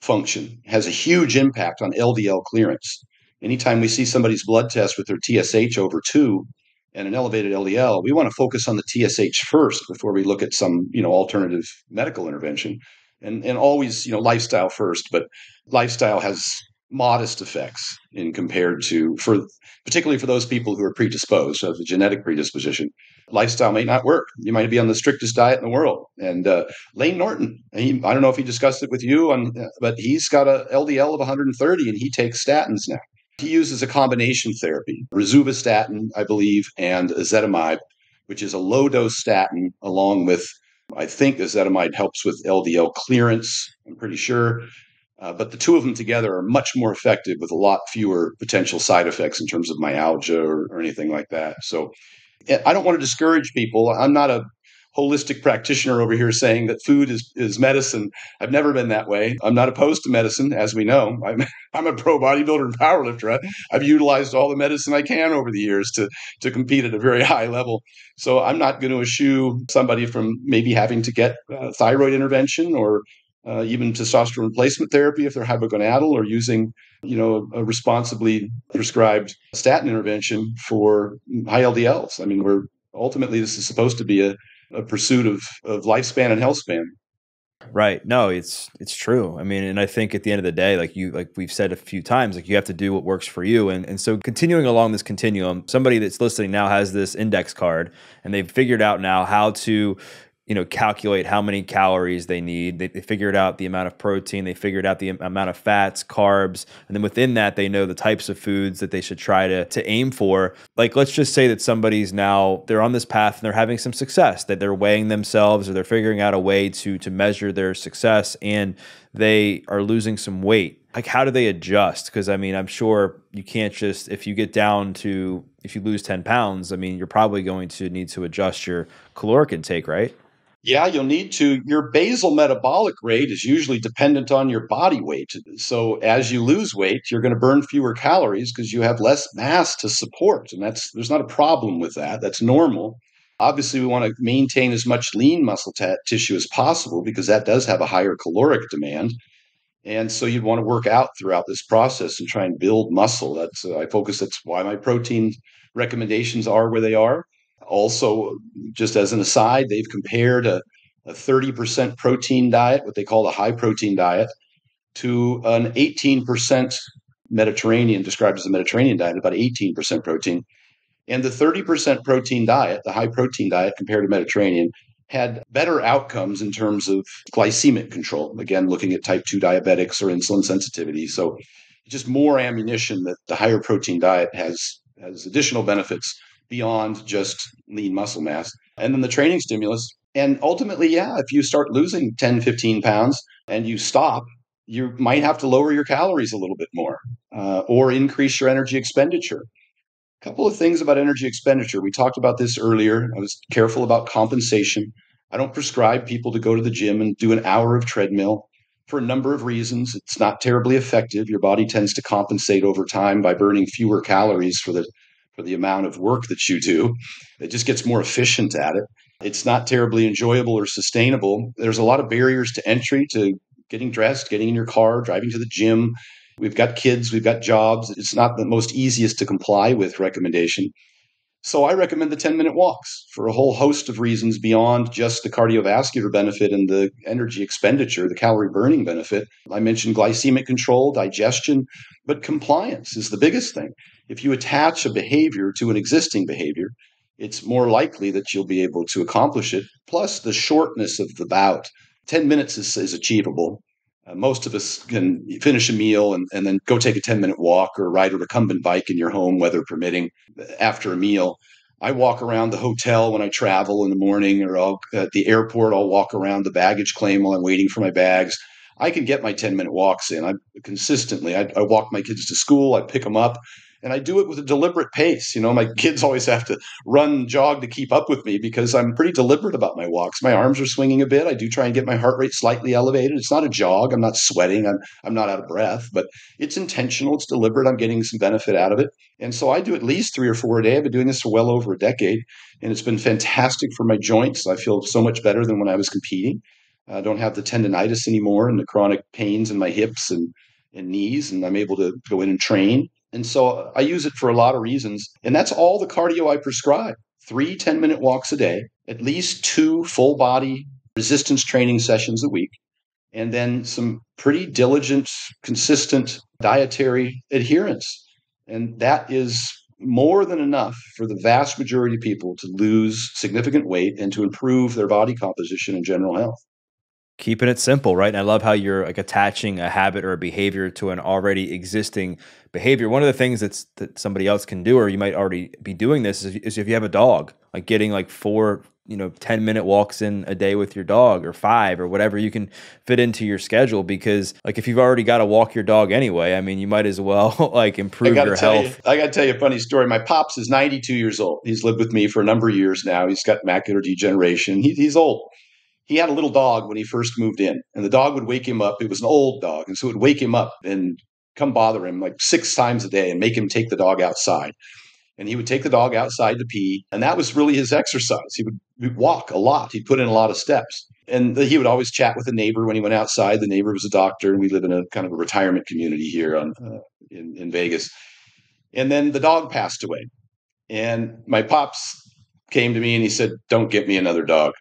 function has a huge impact on LDL clearance. Anytime we see somebody's blood test with their TSH over 2 and an elevated LDL, we want to focus on the TSH first before we look at some alternative medical intervention, and always lifestyle first. But lifestyle has modest effects in compared to particularly for those people who are predisposed, so have a genetic predisposition. Lifestyle may not work. You might be on the strictest diet in the world. And Lane Norton, I don't know if he discussed it with you, but he's got a LDL of 130 and he takes statins now. He uses a combination therapy, rosuvastatin, I believe, and ezetimibe, which is a low-dose statin along with, I think ezetimibe helps with LDL clearance, I'm pretty sure. But the two of them together are much more effective with a lot fewer potential side effects in terms of myalgia or anything like that. So I don't want to discourage people. I'm not a holistic practitioner over here saying that food is medicine. I've never been that way. I'm not opposed to medicine, as we know. I'm a pro bodybuilder and powerlifter. I've utilized all the medicine I can over the years to compete at a very high level. So I'm not going to eschew somebody from maybe having to get thyroid intervention or even testosterone replacement therapy if they're hypogonadal, or using a responsibly prescribed statin intervention for high LDLs. I mean, ultimately this is supposed to be a pursuit of lifespan and health span. Right. No, it's true. I mean, and I think at the end of the day, like we've said a few times, like you have to do what works for you. And so continuing along this continuum, somebody that's listening now has this index card and they've figured out now how to calculate how many calories they need. They figured out the amount of protein. They figured out the amount of fats, carbs. And then within that, they know the types of foods that they should try to aim for. Like, let's just say that somebody's now, they're on this path and they're having some success, that they're weighing themselves or they're figuring out a way to measure their success and they are losing some weight. Like, how do they adjust? Because I mean, I'm sure you can't just, if you lose 10 pounds, I mean, you're probably going to need to adjust your caloric intake, right? Yeah, you'll need to. Your basal metabolic rate is usually dependent on your body weight. So as you lose weight, you're going to burn fewer calories because you have less mass to support. And there's not a problem with that. That's normal. Obviously, we want to maintain as much lean muscle tissue as possible because that does have a higher caloric demand. And so you'd want to work out throughout this process and try and build muscle. That's why my protein recommendations are where they are. Also, just as an aside, they've compared a 30% protein diet, what they call a high protein diet, to an 18% Mediterranean, described as a Mediterranean diet, about 18% protein. And the 30% protein diet, the high protein diet compared to Mediterranean, had better outcomes in terms of glycemic control. Again, looking at type 2 diabetics or insulin sensitivity. So just more ammunition that the higher protein diet has additional benefits beyond just lean muscle mass. And then the training stimulus. And ultimately, yeah, if you start losing 10, 15 pounds and you stop, you might have to lower your calories a little bit more or increase your energy expenditure. Couple of things about energy expenditure. We talked about this earlier. I was careful about compensation. I don't prescribe people to go to the gym and do an hour of treadmill for a number of reasons. It's not terribly effective. Your body tends to compensate over time by burning fewer calories for the amount of work that you do. It just gets more efficient at it. It's not terribly enjoyable or sustainable. There's a lot of barriers to entry to getting dressed, getting in your car, driving to the gym. We've got kids, we've got jobs. It's not the most easiest to comply with recommendation. So I recommend the 10-minute walks for a whole host of reasons beyond just the cardiovascular benefit and the energy expenditure, the calorie burning benefit. I mentioned glycemic control, digestion, but compliance is the biggest thing. If you attach a behavior to an existing behavior, it's more likely that you'll be able to accomplish it. Plus, the shortness of the bout. 10 minutes is achievable. Most of us can finish a meal and then go take a 10-minute walk or ride a recumbent bike in your home, weather permitting, after a meal. I walk around the hotel when I travel in the morning, or at the airport, I'll walk around the baggage claim while I'm waiting for my bags. I can get my 10-minute walks in. I walk my kids to school, I pick them up, and I do it with a deliberate pace. My kids always have to jog to keep up with me because I'm pretty deliberate about my walks. My arms are swinging a bit. I do try and get my heart rate slightly elevated. It's not a jog. I'm not sweating. I'm not out of breath, but it's intentional. It's deliberate. I'm getting some benefit out of it. And so I do at least 3 or 4 a day. I've been doing this for well over a decade, and it's been fantastic for my joints. I feel so much better than when I was competing. I don't have the tendonitis anymore and the chronic pains in my hips and knees, and I'm able to go in and train. And so I use it for a lot of reasons. And that's all the cardio I prescribe. 3 10-minute walks a day, at least 2 full body resistance training sessions a week, and then some pretty diligent, consistent dietary adherence. And that is more than enough for the vast majority of people to lose significant weight and to improve their body composition and general health. Keeping it simple, right? And I love how you're like attaching a habit or a behavior to an already existing behavior. One of the things that somebody else can do, or you might already be doing this, is if you have a dog, like getting like 4, 10-minute walks in a day with your dog, or 5, or whatever you can fit into your schedule. Because like if you've already got to walk your dog anyway, I mean, you might as well like improve your health. I got to tell you a funny story. My pops is 92 years old. He's lived with me for a number of years now. He's got macular degeneration. He's old. He had a little dog when he first moved in, and the dog would wake him up. It was an old dog, and so it would wake him up and come bother him like 6 times a day and make him take the dog outside. And he would take the dog outside to pee, and that was really his exercise. He'd walk a lot. He'd put in a lot of steps. And he would always chat with a neighbor when he went outside. The neighbor was a doctor, and we live in a kind of a retirement community here in Vegas. And then the dog passed away. And my pops came to me and he said, "Don't get me another dog."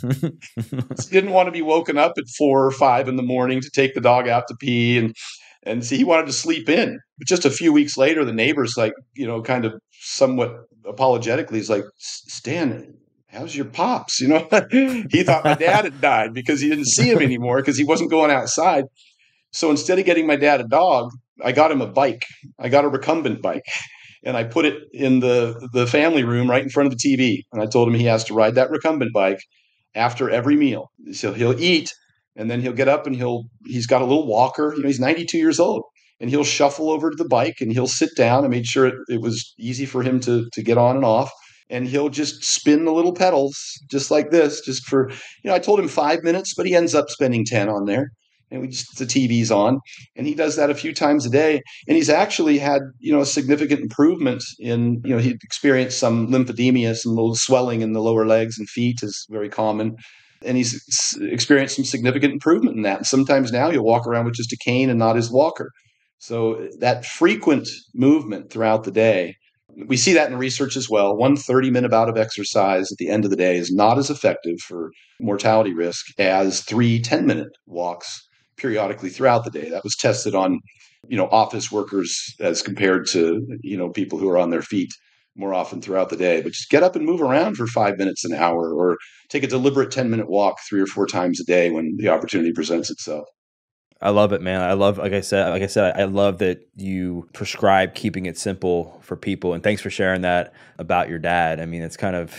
He didn't want to be woken up at 4 or 5 in the morning to take the dog out to pee, and see, he wanted to sleep in. But just a few weeks later, the neighbor's like, kind of somewhat apologetically, he's like, "Stan, how's your pops?" He thought my dad had died because he didn't see him anymore because he wasn't going outside. So instead of getting my dad a dog, I got him a bike. I got a recumbent bike. And I put it in the family room right in front of the TV. And I told him he has to ride that recumbent bike after every meal. So he'll eat, and then he'll get up and he's got a little walker. He's 92 years old, and he'll shuffle over to the bike and he'll sit down. I made sure it was easy for him to get on and off. and he'll just spin the little pedals just like this, just for, I told him 5 minutes, but he ends up spending 10 on there. And the TV's on, and he does that a few times a day. And he's actually had, a significant improvement in, he experienced some lymphedema, some little swelling in the lower legs and feet is very common. And he's experienced some significant improvement in that. And sometimes now he'll walk around with just a cane and not his walker. So that frequent movement throughout the day, we see that in research as well. One 30-minute bout of exercise at the end of the day is not as effective for mortality risk as 3 10-minute walks periodically throughout the day. That was tested on, office workers as compared to, people who are on their feet more often throughout the day. But just get up and move around for 5 minutes an hour, or take a deliberate 10-minute walk 3 or 4 times a day when the opportunity presents itself. I love it, man. I love, like I said, I love that you prescribe keeping it simple for people. And thanks for sharing that about your dad. I mean, it's kind of,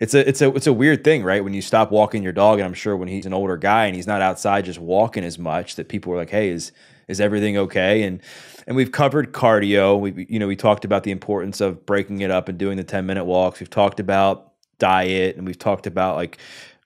it's a weird thing, right? When you stop walking your dog, and I'm sure when he's an older guy and he's not outside just walking as much, that people are like, hey, is everything okay? And we've covered cardio. We talked about the importance of breaking it up and doing the 10-minute walks. We've talked about diet, and we've talked about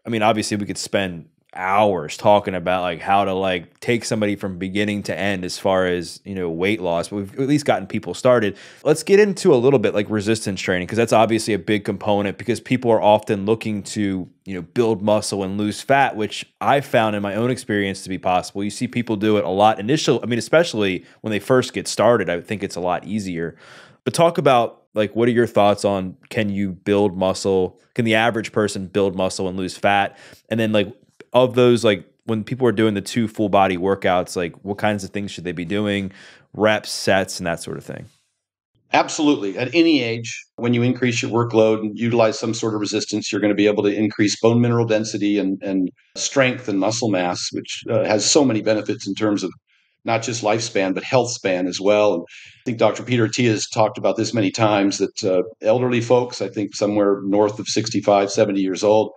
obviously we could spend hours talking about how to take somebody from beginning to end as far as weight loss, but we've at least gotten people started. Let's get into a little bit resistance training, because that's obviously a big component, because people are often looking to build muscle and lose fat, which I found in my own experience to be possible. You see people do it a lot especially when they first get started. I think it's a lot easier. But talk about what are your thoughts on, can you build muscle? Can the average person build muscle and lose fat? And then of those, when people are doing the 2 full body workouts, what kinds of things should they be doing, reps, sets, and that sort of thing? Absolutely. At any age, when you increase your workload and utilize some sort of resistance, you're going to be able to increase bone mineral density and strength and muscle mass, which has so many benefits in terms of not just lifespan, but health span as well. And I think Dr. Peter Attia has talked about this many times, that elderly folks, I think somewhere north of 65, 70 years old,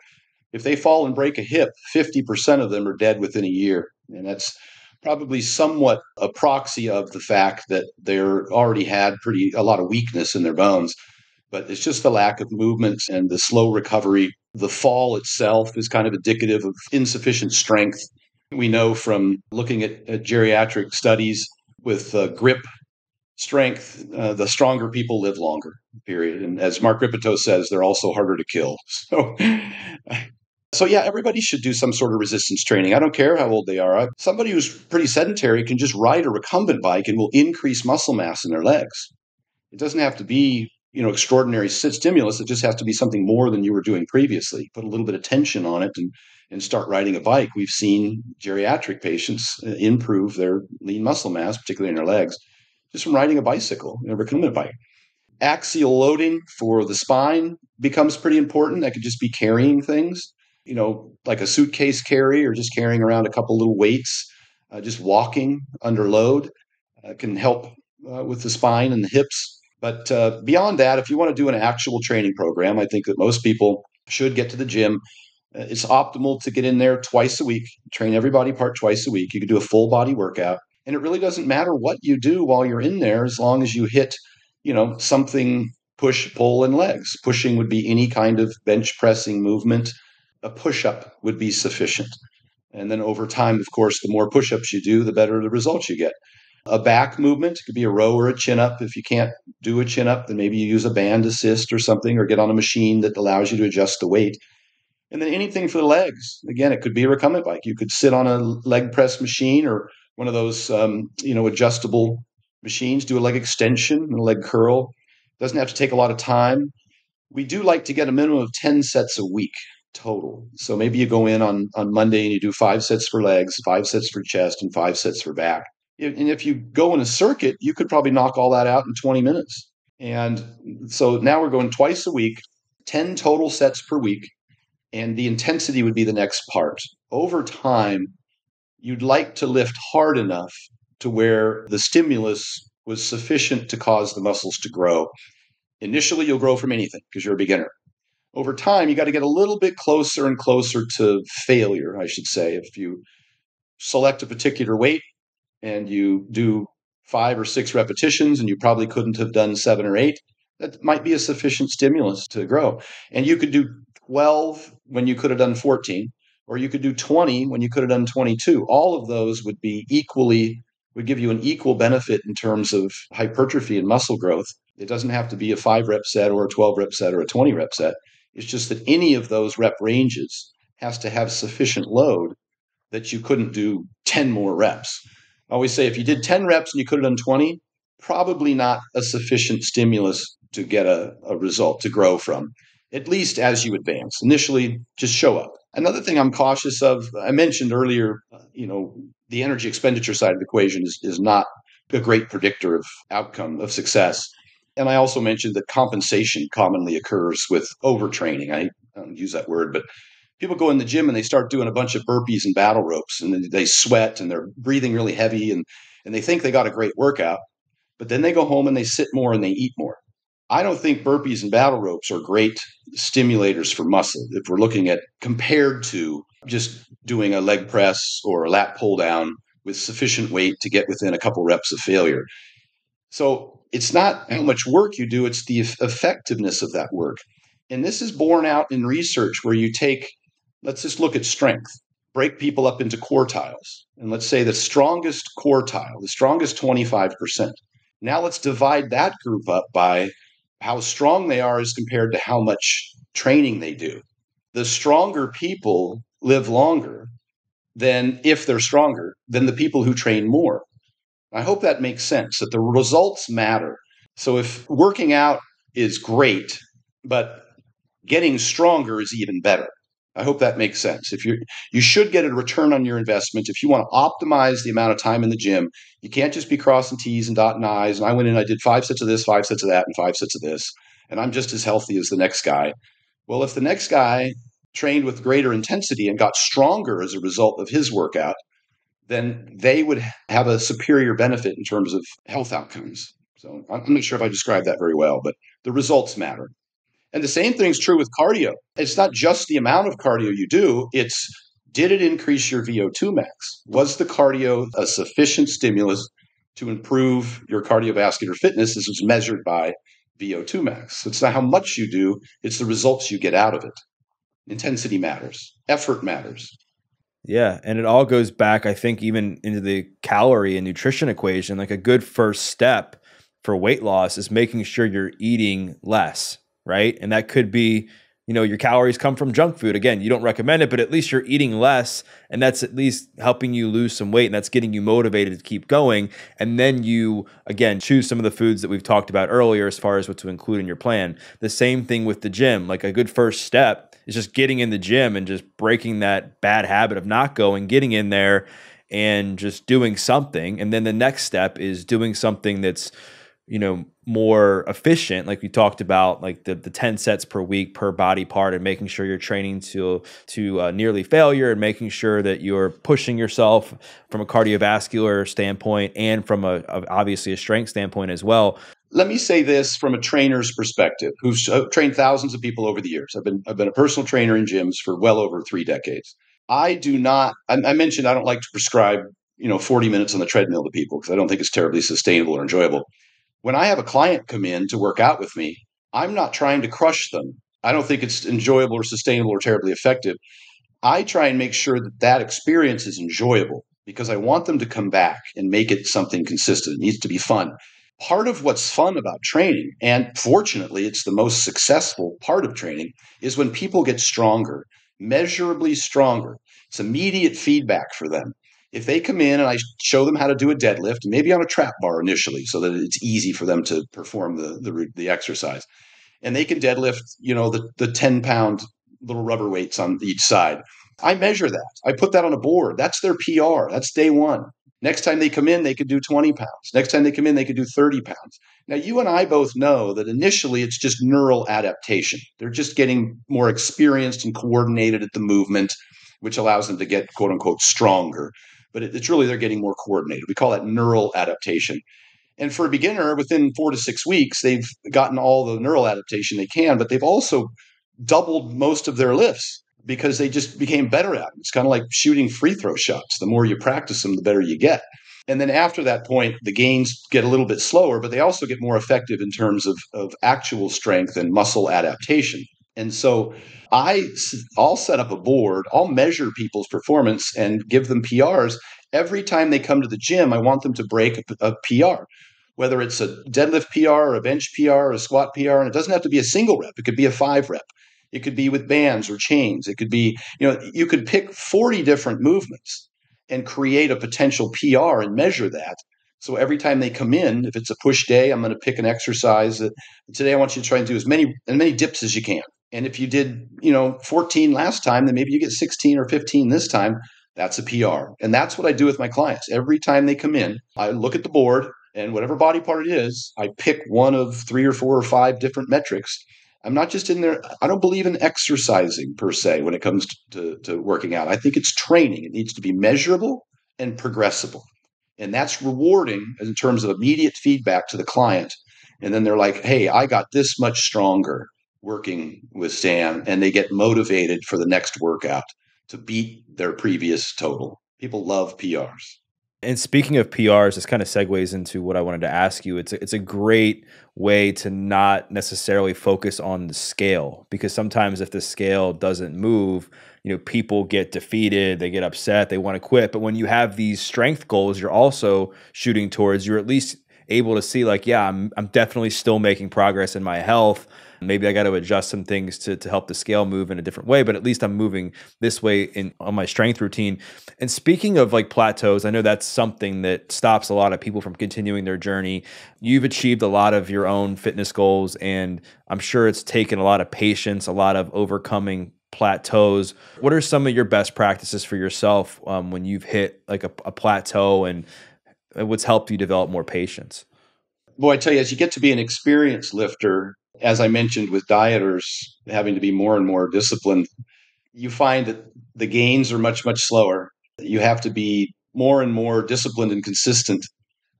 if they fall and break a hip, 50% of them are dead within a year. And that's probably somewhat a proxy of the fact that they're already had a lot of weakness in their bones. But it's just the lack of movement and the slow recovery. The fall itself is kind of indicative of insufficient strength. We know from looking at geriatric studies with grip strength, the stronger people live longer, period. And as Mark Rippetoe says, they're also harder to kill. So yeah, everybody should do some sort of resistance training. I don't care how old they are. Somebody who's pretty sedentary can just ride a recumbent bike and will increase muscle mass in their legs. It doesn't have to be, extraordinary stimulus. It just has to be something more than you were doing previously. Put a little bit of tension on it and start riding a bike. We've seen geriatric patients improve their lean muscle mass, particularly in their legs, just from riding a bicycle, a recumbent bike. Axial loading for the spine becomes pretty important. That could just be carrying things, like a suitcase carry, or just carrying around a couple little weights. Just walking under load can help with the spine and the hips. But beyond that, if you want to do an actual training program, I think that most people should get to the gym. It's optimal to get in there twice a week, train every body part twice a week. You could do a full body workout. And it really doesn't matter what you do while you're in there, as long as you hit, something push, pull, and legs. Pushing would be any kind of bench pressing movement. A push-up would be sufficient. And then over time, of course, the more push-ups you do, the better the results you get. A back movement could be a row or a chin-up. If you can't do a chin-up, then maybe you use a band assist or something, or get on a machine that allows you to adjust the weight. And then anything for the legs. Again, it could be a recumbent bike. You could sit on a leg press machine, or one of those, adjustable machines, do a leg extension and a leg curl. Doesn't have to take a lot of time. We do like to get a minimum of 10 sets a week total. So maybe you go in on Monday and you do 5 sets for legs, 5 sets for chest, and 5 sets for back. And if you go in a circuit, you could probably knock all that out in 20 minutes. And so now we're going twice a week, 10 total sets per week. And the intensity would be the next part. Over time, you'd like to lift hard enough to where the stimulus was sufficient to cause the muscles to grow. Initially, you'll grow from anything because you're a beginner. Over time, you got to get a little bit closer and closer to failure, I should say. If you select a particular weight and you do 5 or 6 repetitions, and you probably couldn't have done 7 or 8, That might be a sufficient stimulus to grow. And you could do 12 when you could have done 14, or you could do 20 when you could have done 22. All of those would give you an equal benefit in terms of hypertrophy and muscle growth. It doesn't have to be a 5-rep set or a 12-rep set or a 20-rep set. It's just that any of those rep ranges has to have sufficient load that you couldn't do 10 more reps. I always say if you did 10 reps and you could have done 20, probably not a sufficient stimulus to get a result to grow from, at least as you advance. Initially, just show up. Another thing I'm cautious of, I mentioned earlier, the energy expenditure side of the equation is not a great predictor of outcome, of success. And I also mentioned that compensation commonly occurs with overtraining. I don't use that word, but people go in the gym and they start doing a bunch of burpees and battle ropes, and they sweat and they're breathing really heavy, and they think they got a great workout, but then they go home and they sit more and they eat more. I don't think burpees and battle ropes are great stimulators for muscle if we're looking at compared to just doing a leg press or a lat pull down with sufficient weight to get within a couple reps of failure. So it's not how much work you do, it's the effectiveness of that work. And this is borne out in research where you take, let's just look at strength, break people up into quartiles. And let's say the strongest quartile, the strongest 25%. Now let's divide that group up by how strong they are as compared to how much training they do. The stronger people live longer than if they're stronger than the people who train more. I hope that makes sense, that the results matter. So if working out is great, but getting stronger is even better. I hope that makes sense. You should get a return on your investment. If you want to optimize the amount of time in the gym, you can't just be crossing T's and dotting I's. And I went in, I did 5 sets of this, 5 sets of that, and 5 sets of this, and I'm just as healthy as the next guy. Well, if the next guy trained with greater intensity and got stronger as a result of his workout, then they would have a superior benefit in terms of health outcomes. So I'm not sure if I described that very well, but the results matter. And the same thing's true with cardio. It's not just the amount of cardio you do, it's did it increase your VO2 max? Was the cardio a sufficient stimulus to improve your cardiovascular fitness? This was measured by VO2 max. It's not how much you do, it's the results you get out of it. Intensity matters. Effort matters. Yeah. And it all goes back, I think, even into the calorie and nutrition equation. Like a good first step for weight loss is making sure you're eating less, right? And that could be, your calories come from junk food. Again, you don't recommend it, but at least you're eating less, and that's at least helping you lose some weight, and that's getting you motivated to keep going. And then you, again, choose some of the foods that we've talked about earlier as far as what to include in your plan. The same thing with the gym. Like a good first step is just getting in the gym and just breaking that bad habit of not going, getting in there and just doing something. And then the next step is doing something that's, more efficient, like we talked about, like the 10 sets per week per body part, and making sure you're training to nearly failure, and making sure that you're pushing yourself from a cardiovascular standpoint and from obviously a strength standpoint as well. Let me say this from a trainer's perspective, who's trained thousands of people over the years. I've been a personal trainer in gyms for well over 3 decades. I mentioned I don't like to prescribe 40 minutes on the treadmill to people because I don't think it's terribly sustainable or enjoyable. When I have a client come in to work out with me, I'm not trying to crush them. I don't think it's enjoyable or sustainable or terribly effective. I try and make sure that experience is enjoyable because I want them to come back and make it something consistent. It needs to be fun. Part of what's fun about training, and fortunately, it's the most successful part of training, is when people get stronger, measurably stronger. It's immediate feedback for them. If they come in and I show them how to do a deadlift, maybe on a trap bar initially, so that it's easy for them to perform the exercise, and they can deadlift, the 10-pound little rubber weights on each side. I measure that. I put that on a board. That's their PR. That's day one. Next time they come in, they could do 20 pounds. Next time they come in, they could do 30 pounds. Now, you and I both know that initially it's just neural adaptation. They're just getting more experienced and coordinated at the movement, which allows them to get, quote unquote, stronger. But it's really they're getting more coordinated. We call that neural adaptation. And for a beginner, within 4 to 6 weeks, they've gotten all the neural adaptation they can, but they've also doubled most of their lifts because they just became better at it. It's kind of like shooting free throw shots. The more you practice them, the better you get. And then after that point, the gains get a little bit slower, but they also get more effective in terms of actual strength and muscle adaptation. And so I'll set up a board, I'll measure people's performance and give them PRs. Every time they come to the gym, I want them to break a PR, whether it's a deadlift PR or a bench PR or a squat PR. And it doesn't have to be a single rep, it could be a 5 rep. It could be with bands or chains. It could be, you could pick 40 different movements and create a potential PR and measure that. So every time they come in, if it's a push day, I'm going to pick an exercise that today I want you to try and do as many dips as you can. And if you did, 14 last time, then maybe you get 16 or 15 this time. That's a PR. And that's what I do with my clients. Every time they come in, I look at the board and whatever body part it is, I pick one of 3 or 4 or 5 different metrics. I'm not just in there. I don't believe in exercising per se when it comes to working out. I think it's training. It needs to be measurable and progressible. And that's rewarding in terms of immediate feedback to the client. And then they're like, hey, I got this much stronger working with Stan, and they get motivated for the next workout to beat their previous total. People love PRs. And speaking of PRs, this kind of segues into what I wanted to ask you. It's a great way to not necessarily focus on the scale, because sometimes if the scale doesn't move, people get defeated, they get upset, they want to quit. But when you have these strength goals, you're also shooting towards, you're at least able to see like, yeah, I'm definitely still making progress in my health. Maybe I got to adjust some things to help the scale move in a different way, but at least I'm moving this way on my strength routine. And speaking of like plateaus, I know that's something that stops a lot of people from continuing their journey. You've achieved a lot of your own fitness goals, and I'm sure it's taken a lot of patience, a lot of overcoming plateaus. What are some of your best practices for yourself when you've hit like a plateau, and what's helped you develop more patience? Boy, I tell you, as you get to be an experienced lifter, as I mentioned with dieters having to be more and more disciplined, you find that the gains are much, much slower. You have to be more and more disciplined and consistent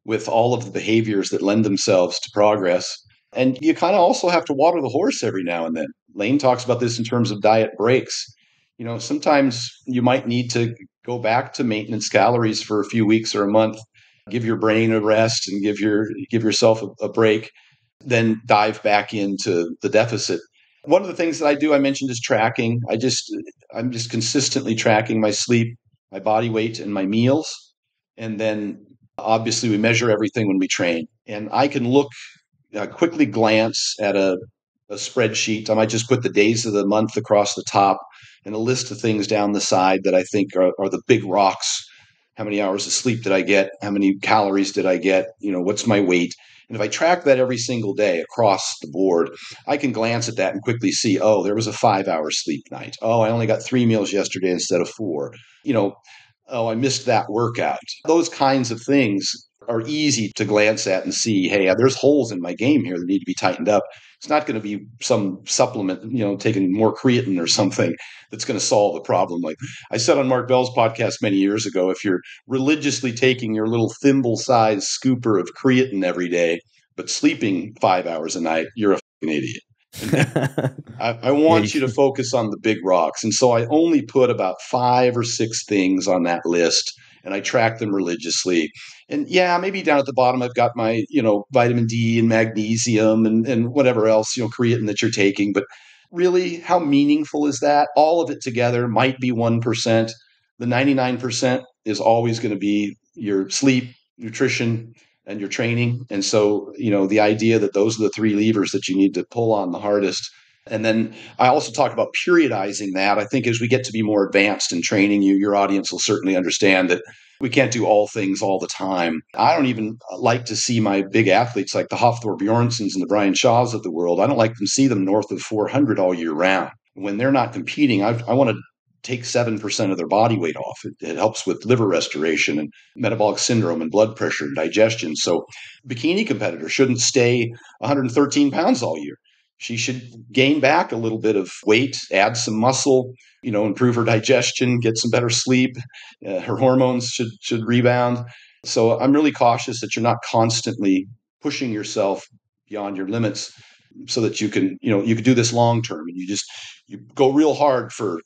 with all of the behaviors that lend themselves to progress. And you kind of also have to water the horse every now and then. Lane talks about this in terms of diet breaks. Sometimes you might need to go back to maintenance calories for a few weeks or a month, give your brain a rest and give yourself a break, then dive back into the deficit. One of the things that I do, I mentioned, is tracking. I'm just consistently tracking my sleep, my body weight, and my meals. And then obviously we measure everything when we train. And I can quickly glance at a spreadsheet. I might just put the days of the month across the top and a list of things down the side that I think are the big rocks. How many hours of sleep did I get? How many calories did I get? What's my weight? And if I track that every single day across the board, I can glance at that and quickly see, oh, there was a 5-hour sleep night. Oh, I only got 3 meals yesterday instead of 4. Oh, I missed that workout. Those kinds of things are easy to glance at and see, hey, there's holes in my game here that need to be tightened up. It's not going to be some supplement, taking more creatine or something that's going to solve the problem. Like I said on Mark Bell's podcast many years ago, if you're religiously taking your little thimble-sized scooper of creatine every day, but sleeping 5 hours a night, you're a fucking idiot. I want you to focus on the big rocks. And so I only put about 5 or 6 things on that list, and I track them religiously. And yeah, maybe down at the bottom, I've got my, vitamin D and magnesium and whatever else, creatine that you're taking. But really, how meaningful is that? All of it together might be 1%. The 99% is always going to be your sleep, nutrition, and your training. And so, the idea that those are the 3 levers that you need to pull on the hardest. And then I also talk about periodizing that. I think as we get to be more advanced in training, your audience will certainly understand that we can't do all things all the time. I don't even like to see my big athletes like the Hafthor Bjornsons and the Brian Shaws of the world. I don't like to see them north of 400 all year round. When they're not competing, I want to take 7% of their body weight off. It helps with liver restoration and metabolic syndrome and blood pressure and digestion. So bikini competitor shouldn't stay 113 pounds all year. She should gain back a little bit of weight, add some muscle, improve her digestion, get some better sleep. Her hormones should rebound. So I'm really cautious that you're not constantly pushing yourself beyond your limits so that you can do this long term. And you go real hard for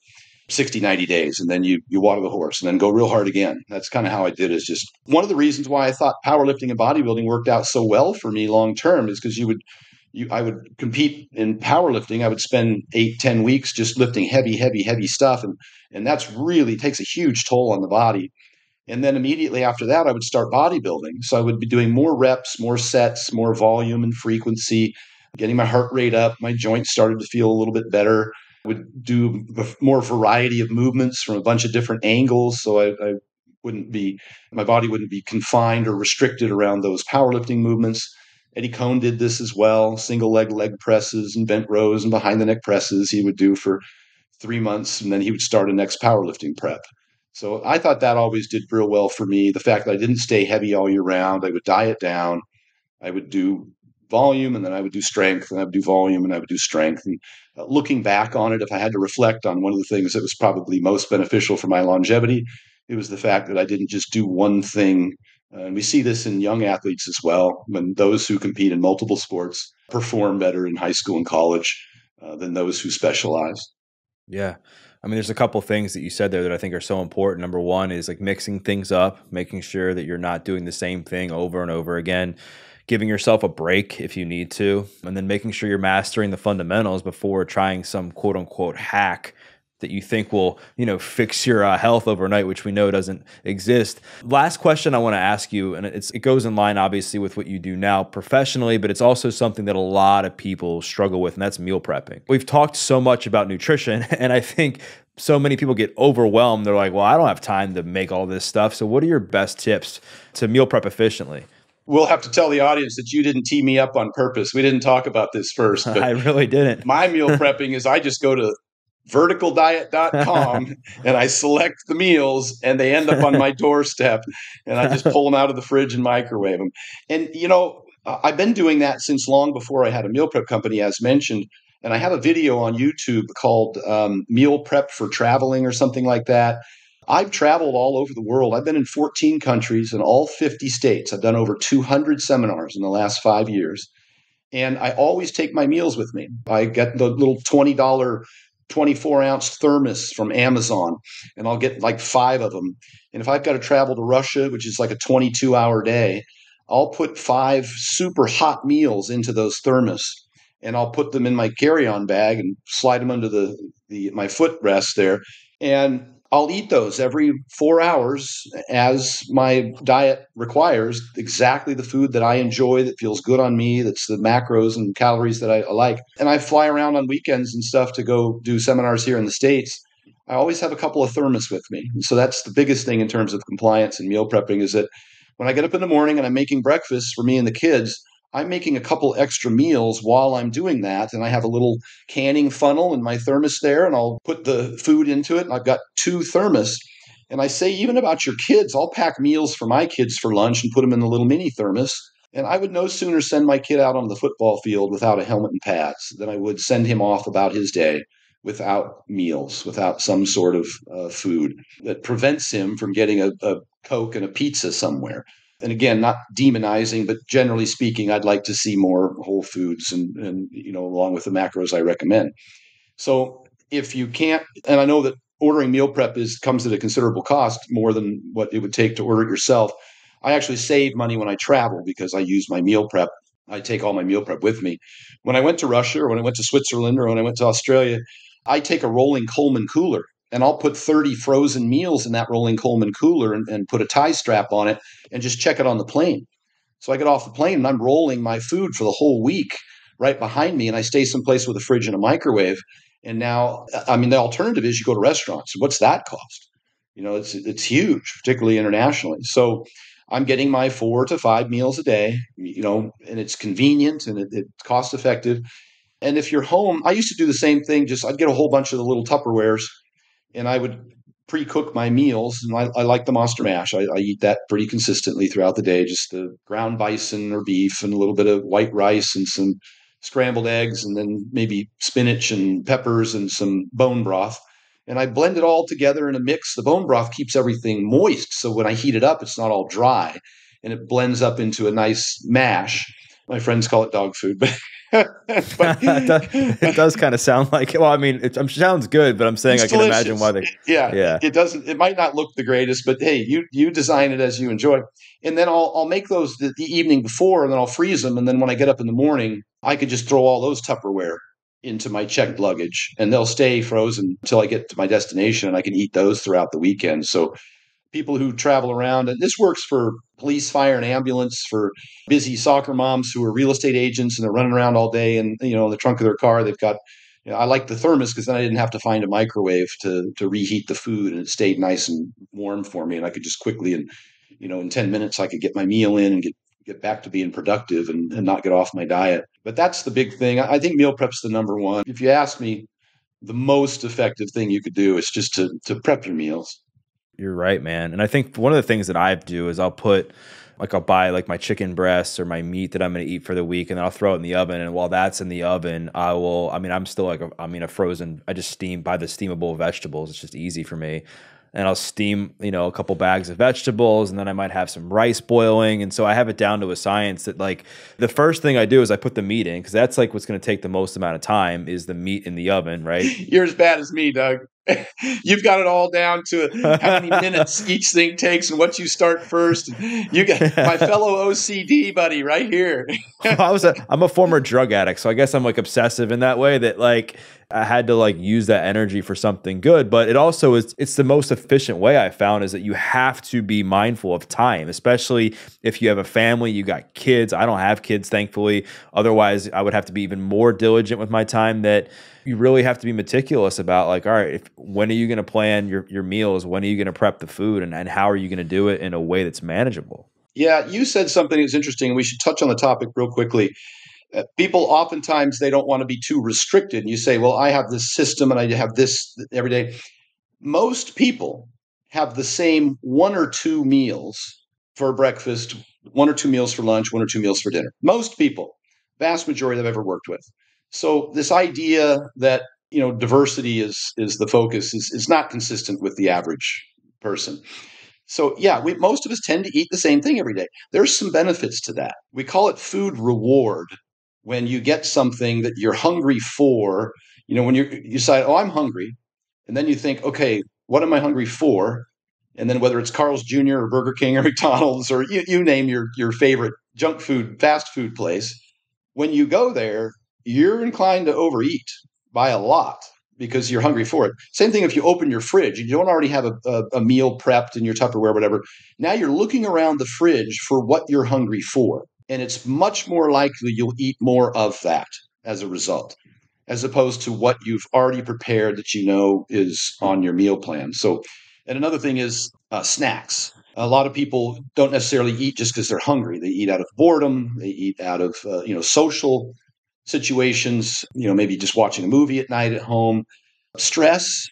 60, 90 days, and then you water the horse and then go real hard again. That's kind of how I did it. Is just one of the reasons why I thought powerlifting and bodybuilding worked out so well for me long term is because I would compete in powerlifting. I would spend 8, 10 weeks just lifting heavy stuff. And that's really takes a huge toll on the body. And then immediately after that, I would start bodybuilding. So I would be doing more reps, more sets, more volume and frequency, getting my heart rate up. My joints started to feel a little bit better. I would do more variety of movements from a bunch of different angles. So I wouldn't be, my body wouldn't be confined or restricted around those powerlifting movements. Eddie Cohn did this as well, single leg presses and bent rows and behind the neck presses he would do for 3 months, and then he would start a next powerlifting prep. So I thought that always did real well for me. The fact that I didn't stay heavy all year round, I would diet down. I would do volume, and then I would do strength, and I would do volume, and I would do strength. And looking back on it, if I had to reflect on one of the things that was probably most beneficial for my longevity, it was the fact that I didn't just do one thing. And we see this in young athletes as well, when those who compete in multiple sports perform better in high school and college than those who specialize. Yeah. I mean, there's a couple things that you said there that I think are so important. Number one is like mixing things up, making sure that you're not doing the same thing over and over again, giving yourself a break if you need to, and then making sure you're mastering the fundamentals before trying some quote unquote hack that you think will, fix your health overnight, which we know doesn't exist. Last question I want to ask you, and it goes in line obviously with what you do now professionally, but it's also something that a lot of people struggle with, and that's meal prepping. We've talked so much about nutrition, and I think so many people get overwhelmed. They're like, well, I don't have time to make all this stuff. So what are your best tips to meal prep efficiently? We'll have to tell the audience that you didn't tee me up on purpose. We didn't talk about this first. But I really didn't. My meal prepping is I just go to verticaldiet.com and I select the meals and they end up on my doorstep and I just pull them out of the fridge and microwave them. And, I've been doing that since long before I had a meal prep company, as mentioned. And I have a video on YouTube called Meal Prep for Traveling or something like that. I've traveled all over the world. I've been in 14 countries in all 50 states. I've done over 200 seminars in the last 5 years. And I always take my meals with me. I get the little $20 24-ounce thermos from Amazon, and I'll get like 5 of them. And if I've got to travel to Russia, which is like a 22-hour day, I'll put 5 super hot meals into those thermos, and I'll put them in my carry-on bag and slide them under my footrest there. And I'll eat those every 4 hours as my diet requires, exactly the food that I enjoy, that feels good on me, that's the macros and calories that I like. And I fly around on weekends and stuff to go do seminars here in the States. I always have a couple of thermos with me. And so that's the biggest thing in terms of compliance and meal prepping, is that when I get up in the morning and I'm making breakfast for me and the kids, I'm making a couple extra meals while I'm doing that. And I have a little canning funnel in my thermos there, and I'll put the food into it. And I've got 2 thermos. And I say, even about your kids, I'll pack meals for my kids for lunch and put them in the little mini thermos. And I would no sooner send my kid out on the football field without a helmet and pads than I would send him off about his day without meals, without some sort of food that prevents him from getting a Coke and a pizza somewhere. And again, not demonizing, but generally speaking, I'd like to see more whole foods and along with the macros I recommend. So if you can't, and I know that ordering meal prep comes at a considerable cost, more than what it would take to order it yourself. I actually save money when I travel because I use my meal prep. I take all my meal prep with me. When I went to Russia, or when I went to Switzerland, or when I went to Australia, I take a rolling Coleman cooler. And I'll put 30 frozen meals in that rolling Coleman cooler and put a tie strap on it and just check it on the plane. So I get off the plane and I'm rolling my food for the whole week right behind me. And I stay someplace with a fridge and a microwave. And now, I mean, the alternative is you go to restaurants. What's that cost? It's huge, particularly internationally. So I'm getting my 4 to 5 meals a day, and it's convenient and it's cost effective. And if you're home, I used to do the same thing. I'd get a whole bunch of the little Tupperwares, and I would pre-cook my meals. And I like the Monster Mash. I eat that pretty consistently throughout the day, just the ground bison or beef and a little bit of white rice and some scrambled eggs, and then maybe spinach and peppers and some bone broth. And I blend it all together in a mix. The bone broth keeps everything moist, so when I heat it up, it's not all dry, and it blends up into a nice mash. My friends call it dog food, but But It does kind of sound like, well, I mean, it sounds good, but I'm saying it's I can imagine why delicious. they, Yeah, yeah, it doesn't. It might not look the greatest, but hey, you design it as you enjoy. And then I'll make those the evening before, and then I'll freeze them. And then when I get up in the morning, I could just throw all those Tupperware into my checked luggage, and they'll stay frozen until I get to my destination, and I can eat those throughout the weekend. So people who travel around. And this works for police, fire, and ambulance, for busy soccer moms who are real estate agents and they're running around all day. And, in the trunk of their car, they've got, I like the thermos because then I didn't have to find a microwave to reheat the food, and it stayed nice and warm for me. And I could just quickly, in 10 minutes, I could get my meal in and get back to being productive and not get off my diet. But that's the big thing. I think meal prep's the number one. If you ask me, the most effective thing you could do is just to prep your meals. you're right, man. And I think one of the things that I do is I'll buy like my chicken breasts or my meat that I'm going to eat for the week, and then I'll throw it in the oven. And while that's in the oven, I'm still like, a frozen, I just buy the steamable vegetables. It's just easy for me. And I'll steam, a couple bags of vegetables, and then I might have some rice boiling. And so I have it down to a science that, like, the first thing I do is I put the meat in, because that's like what's going to take the most amount of time is the meat in the oven, right? You're as bad as me, Doug. You've got it all down to how many minutes each thing takes and what you start first. You got my fellow OCD buddy right here. I'm a former drug addict, so I guess I'm like obsessive in that way, that like I had to like use that energy for something good. But it's the most efficient way I found, is that you have to be mindful of time, especially if you have a family, you got kids. I don't have kids, thankfully. Otherwise, I would have to be even more diligent with my time. That you really have to be meticulous about, like, all right, when are you going to plan your meals? When are you going to prep the food? And how are you going to do it in a way that's manageable? Yeah, you said something that's interesting. We should touch on the topic real quickly. People oftentimes they don't want to be too restricted. And you say, well, I have this system and I have this every day. Most people have the same one or two meals for breakfast, one or two meals for lunch, one or two meals for dinner. Most people, vast majority I've ever worked with. So this idea that diversity is the focus is not consistent with the average person. So yeah, most of us tend to eat the same thing every day. There's some benefits to that. We call it food reward. When you get something that you're hungry for, when you decide, oh, I'm hungry, and then you think, okay, what am I hungry for? And then whether it's Carl's Jr. or Burger King or McDonald's, or you name your favorite junk food, fast food place, when you go there, you're inclined to overeat by a lot because you're hungry for it. Same thing if you open your fridge, you don't already have a meal prepped in your Tupperware, whatever. Now you're looking around the fridge for what you're hungry for. And it's much more likely you'll eat more of that as a result, as opposed to what you've already prepared that is on your meal plan. So, and another thing is snacks. A lot of people don't necessarily eat just because they're hungry. They eat out of boredom. They eat out of social situations. Maybe just watching a movie at night at home. Stress.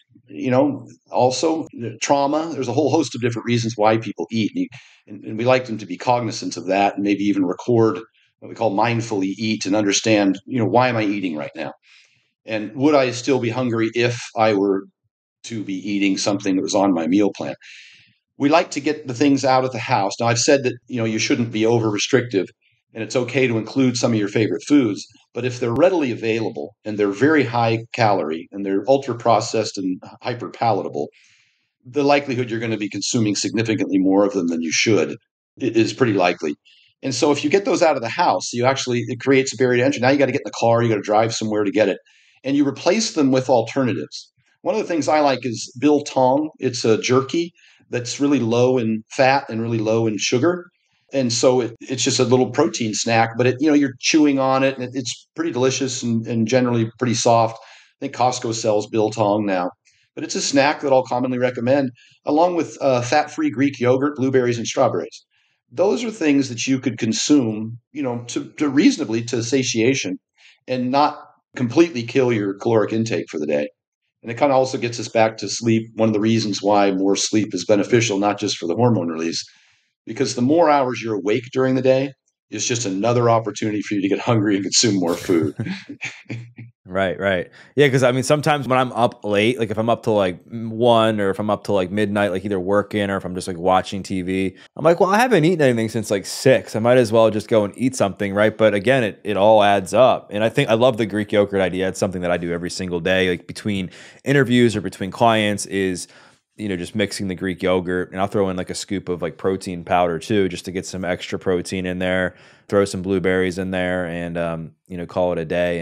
Also trauma. There's a whole host of different reasons why people eat, and we like them to be cognizant of that, and maybe even record what we call mindfully eat and understand. Why am I eating right now? And would I still be hungry if I were to be eating something that was on my meal plan? We like to get the things out of the house. Now, I've said that, you shouldn't be over restrictive and it's okay to include some of your favorite foods. But if they're readily available and they're very high calorie and they're ultra processed and hyper palatable, the likelihood you're going to be consuming significantly more of them than you should is pretty likely. And so if you get those out of the house, it creates a barrier to entry. Now you got to get in the car, you got to drive somewhere to get it, and you replace them with alternatives. One of the things I like is biltong. It's a jerky that's really low in fat and really low in sugar. And so it's just a little protein snack, but you're chewing on it, and it's pretty delicious and generally pretty soft. I think Costco sells biltong now, but it's a snack that I'll commonly recommend, along with fat-free Greek yogurt, blueberries, and strawberries. Those are things that you could consume, to reasonably to satiation, and not completely kill your caloric intake for the day. And it kind of also gets us back to sleep. One of the reasons why more sleep is beneficial, not just for the hormone release, because the more hours you're awake during the day, is just another opportunity for you to get hungry and consume more food. Right, right. Yeah, because I mean, sometimes when I'm up late, like if I'm up till like 1 or if I'm up till like midnight, like either working or if I'm just like watching TV, I'm like, well, I haven't eaten anything since like 6. I might as well just go and eat something, right? But again, it all adds up. And I think I love the Greek yogurt idea. It's something that I do every single day, like between interviews or between clients is, just mixing the Greek yogurt, and I'll throw in like a scoop of like protein powder too, just to get some extra protein in there, throw some blueberries in there and, call it a day.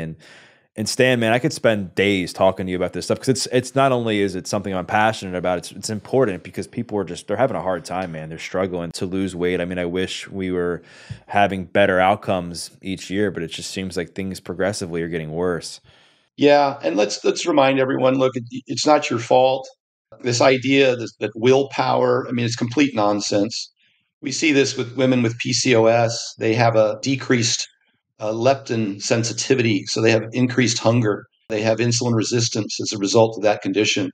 And Stan, man, I could spend days talking to you about this stuff because it's not only is it something I'm passionate about, it's important because people they're having a hard time, man. They're struggling to lose weight. I mean, I wish we were having better outcomes each year, but it just seems like things progressively are getting worse. Yeah, and let's remind everyone, look, it's not your fault. This idea that willpower, I mean, it's complete nonsense. We see this with women with PCOS. They have a decreased leptin sensitivity, so they have increased hunger. They have insulin resistance as a result of that condition.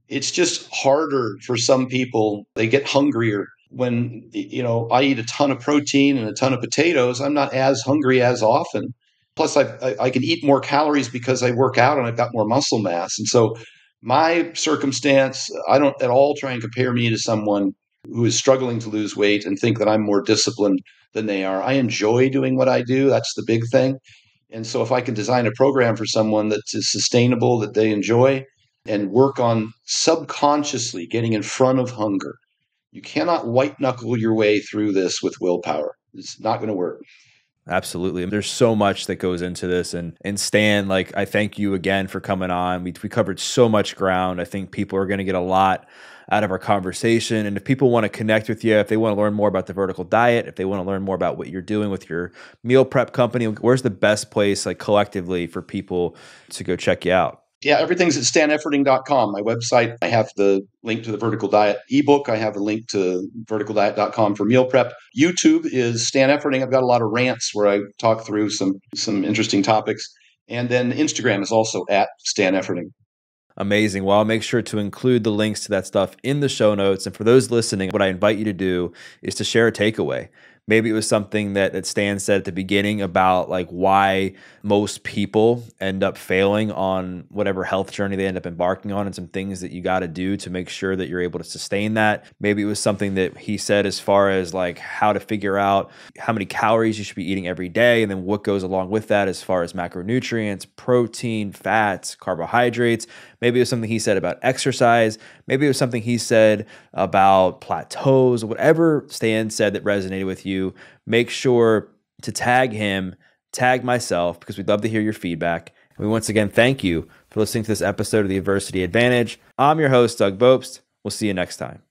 It's just harder for some people. They get hungrier when, I eat a ton of protein and a ton of potatoes. I'm not as hungry as often. Plus, I can eat more calories because I work out and I've got more muscle mass. And so my circumstance, I don't at all try and compare me to someone who is struggling to lose weight and think that I'm more disciplined than they are. I enjoy doing what I do. That's the big thing. And so if I can design a program for someone that is sustainable, that they enjoy, and work on subconsciously getting in front of hunger, you cannot white knuckle your way through this with willpower. It's not going to work. Absolutely. There's so much that goes into this. And Stan, like, I thank you again for coming on. We covered so much ground. I think people are going to get a lot out of our conversation. And if people want to connect with you, if they want to learn more about the vertical diet, if they want to learn more about what you're doing with your meal prep company, where's the best place, like collectively, for people to go check you out? Yeah, everything's at stanefferding.com. My website, I have the link to the Vertical Diet ebook. I have a link to verticaldiet.com for meal prep. YouTube is Stan Efferding. I've got a lot of rants where I talk through some interesting topics. And then Instagram is also at Stan Efferding. Amazing. Well, I'll make sure to include the links to that stuff in the show notes. And for those listening, what I invite you to do is to share a takeaway. Maybe it was something that Stan said at the beginning about like why most people end up failing on whatever health journey they end up embarking on, and some things that you got to do to make sure that you're able to sustain that. Maybe it was something that he said as far as like how to figure out how many calories you should be eating every day, and then what goes along with that as far as macronutrients, protein, fats, carbohydrates. Maybe it was something he said about exercise. Maybe it was something he said about plateaus. Whatever Stan said that resonated with you, make sure to tag him, tag myself, because we'd love to hear your feedback. And we once again thank you for listening to this episode of The Adversity Advantage. I'm your host, Doug Bopst. We'll see you next time.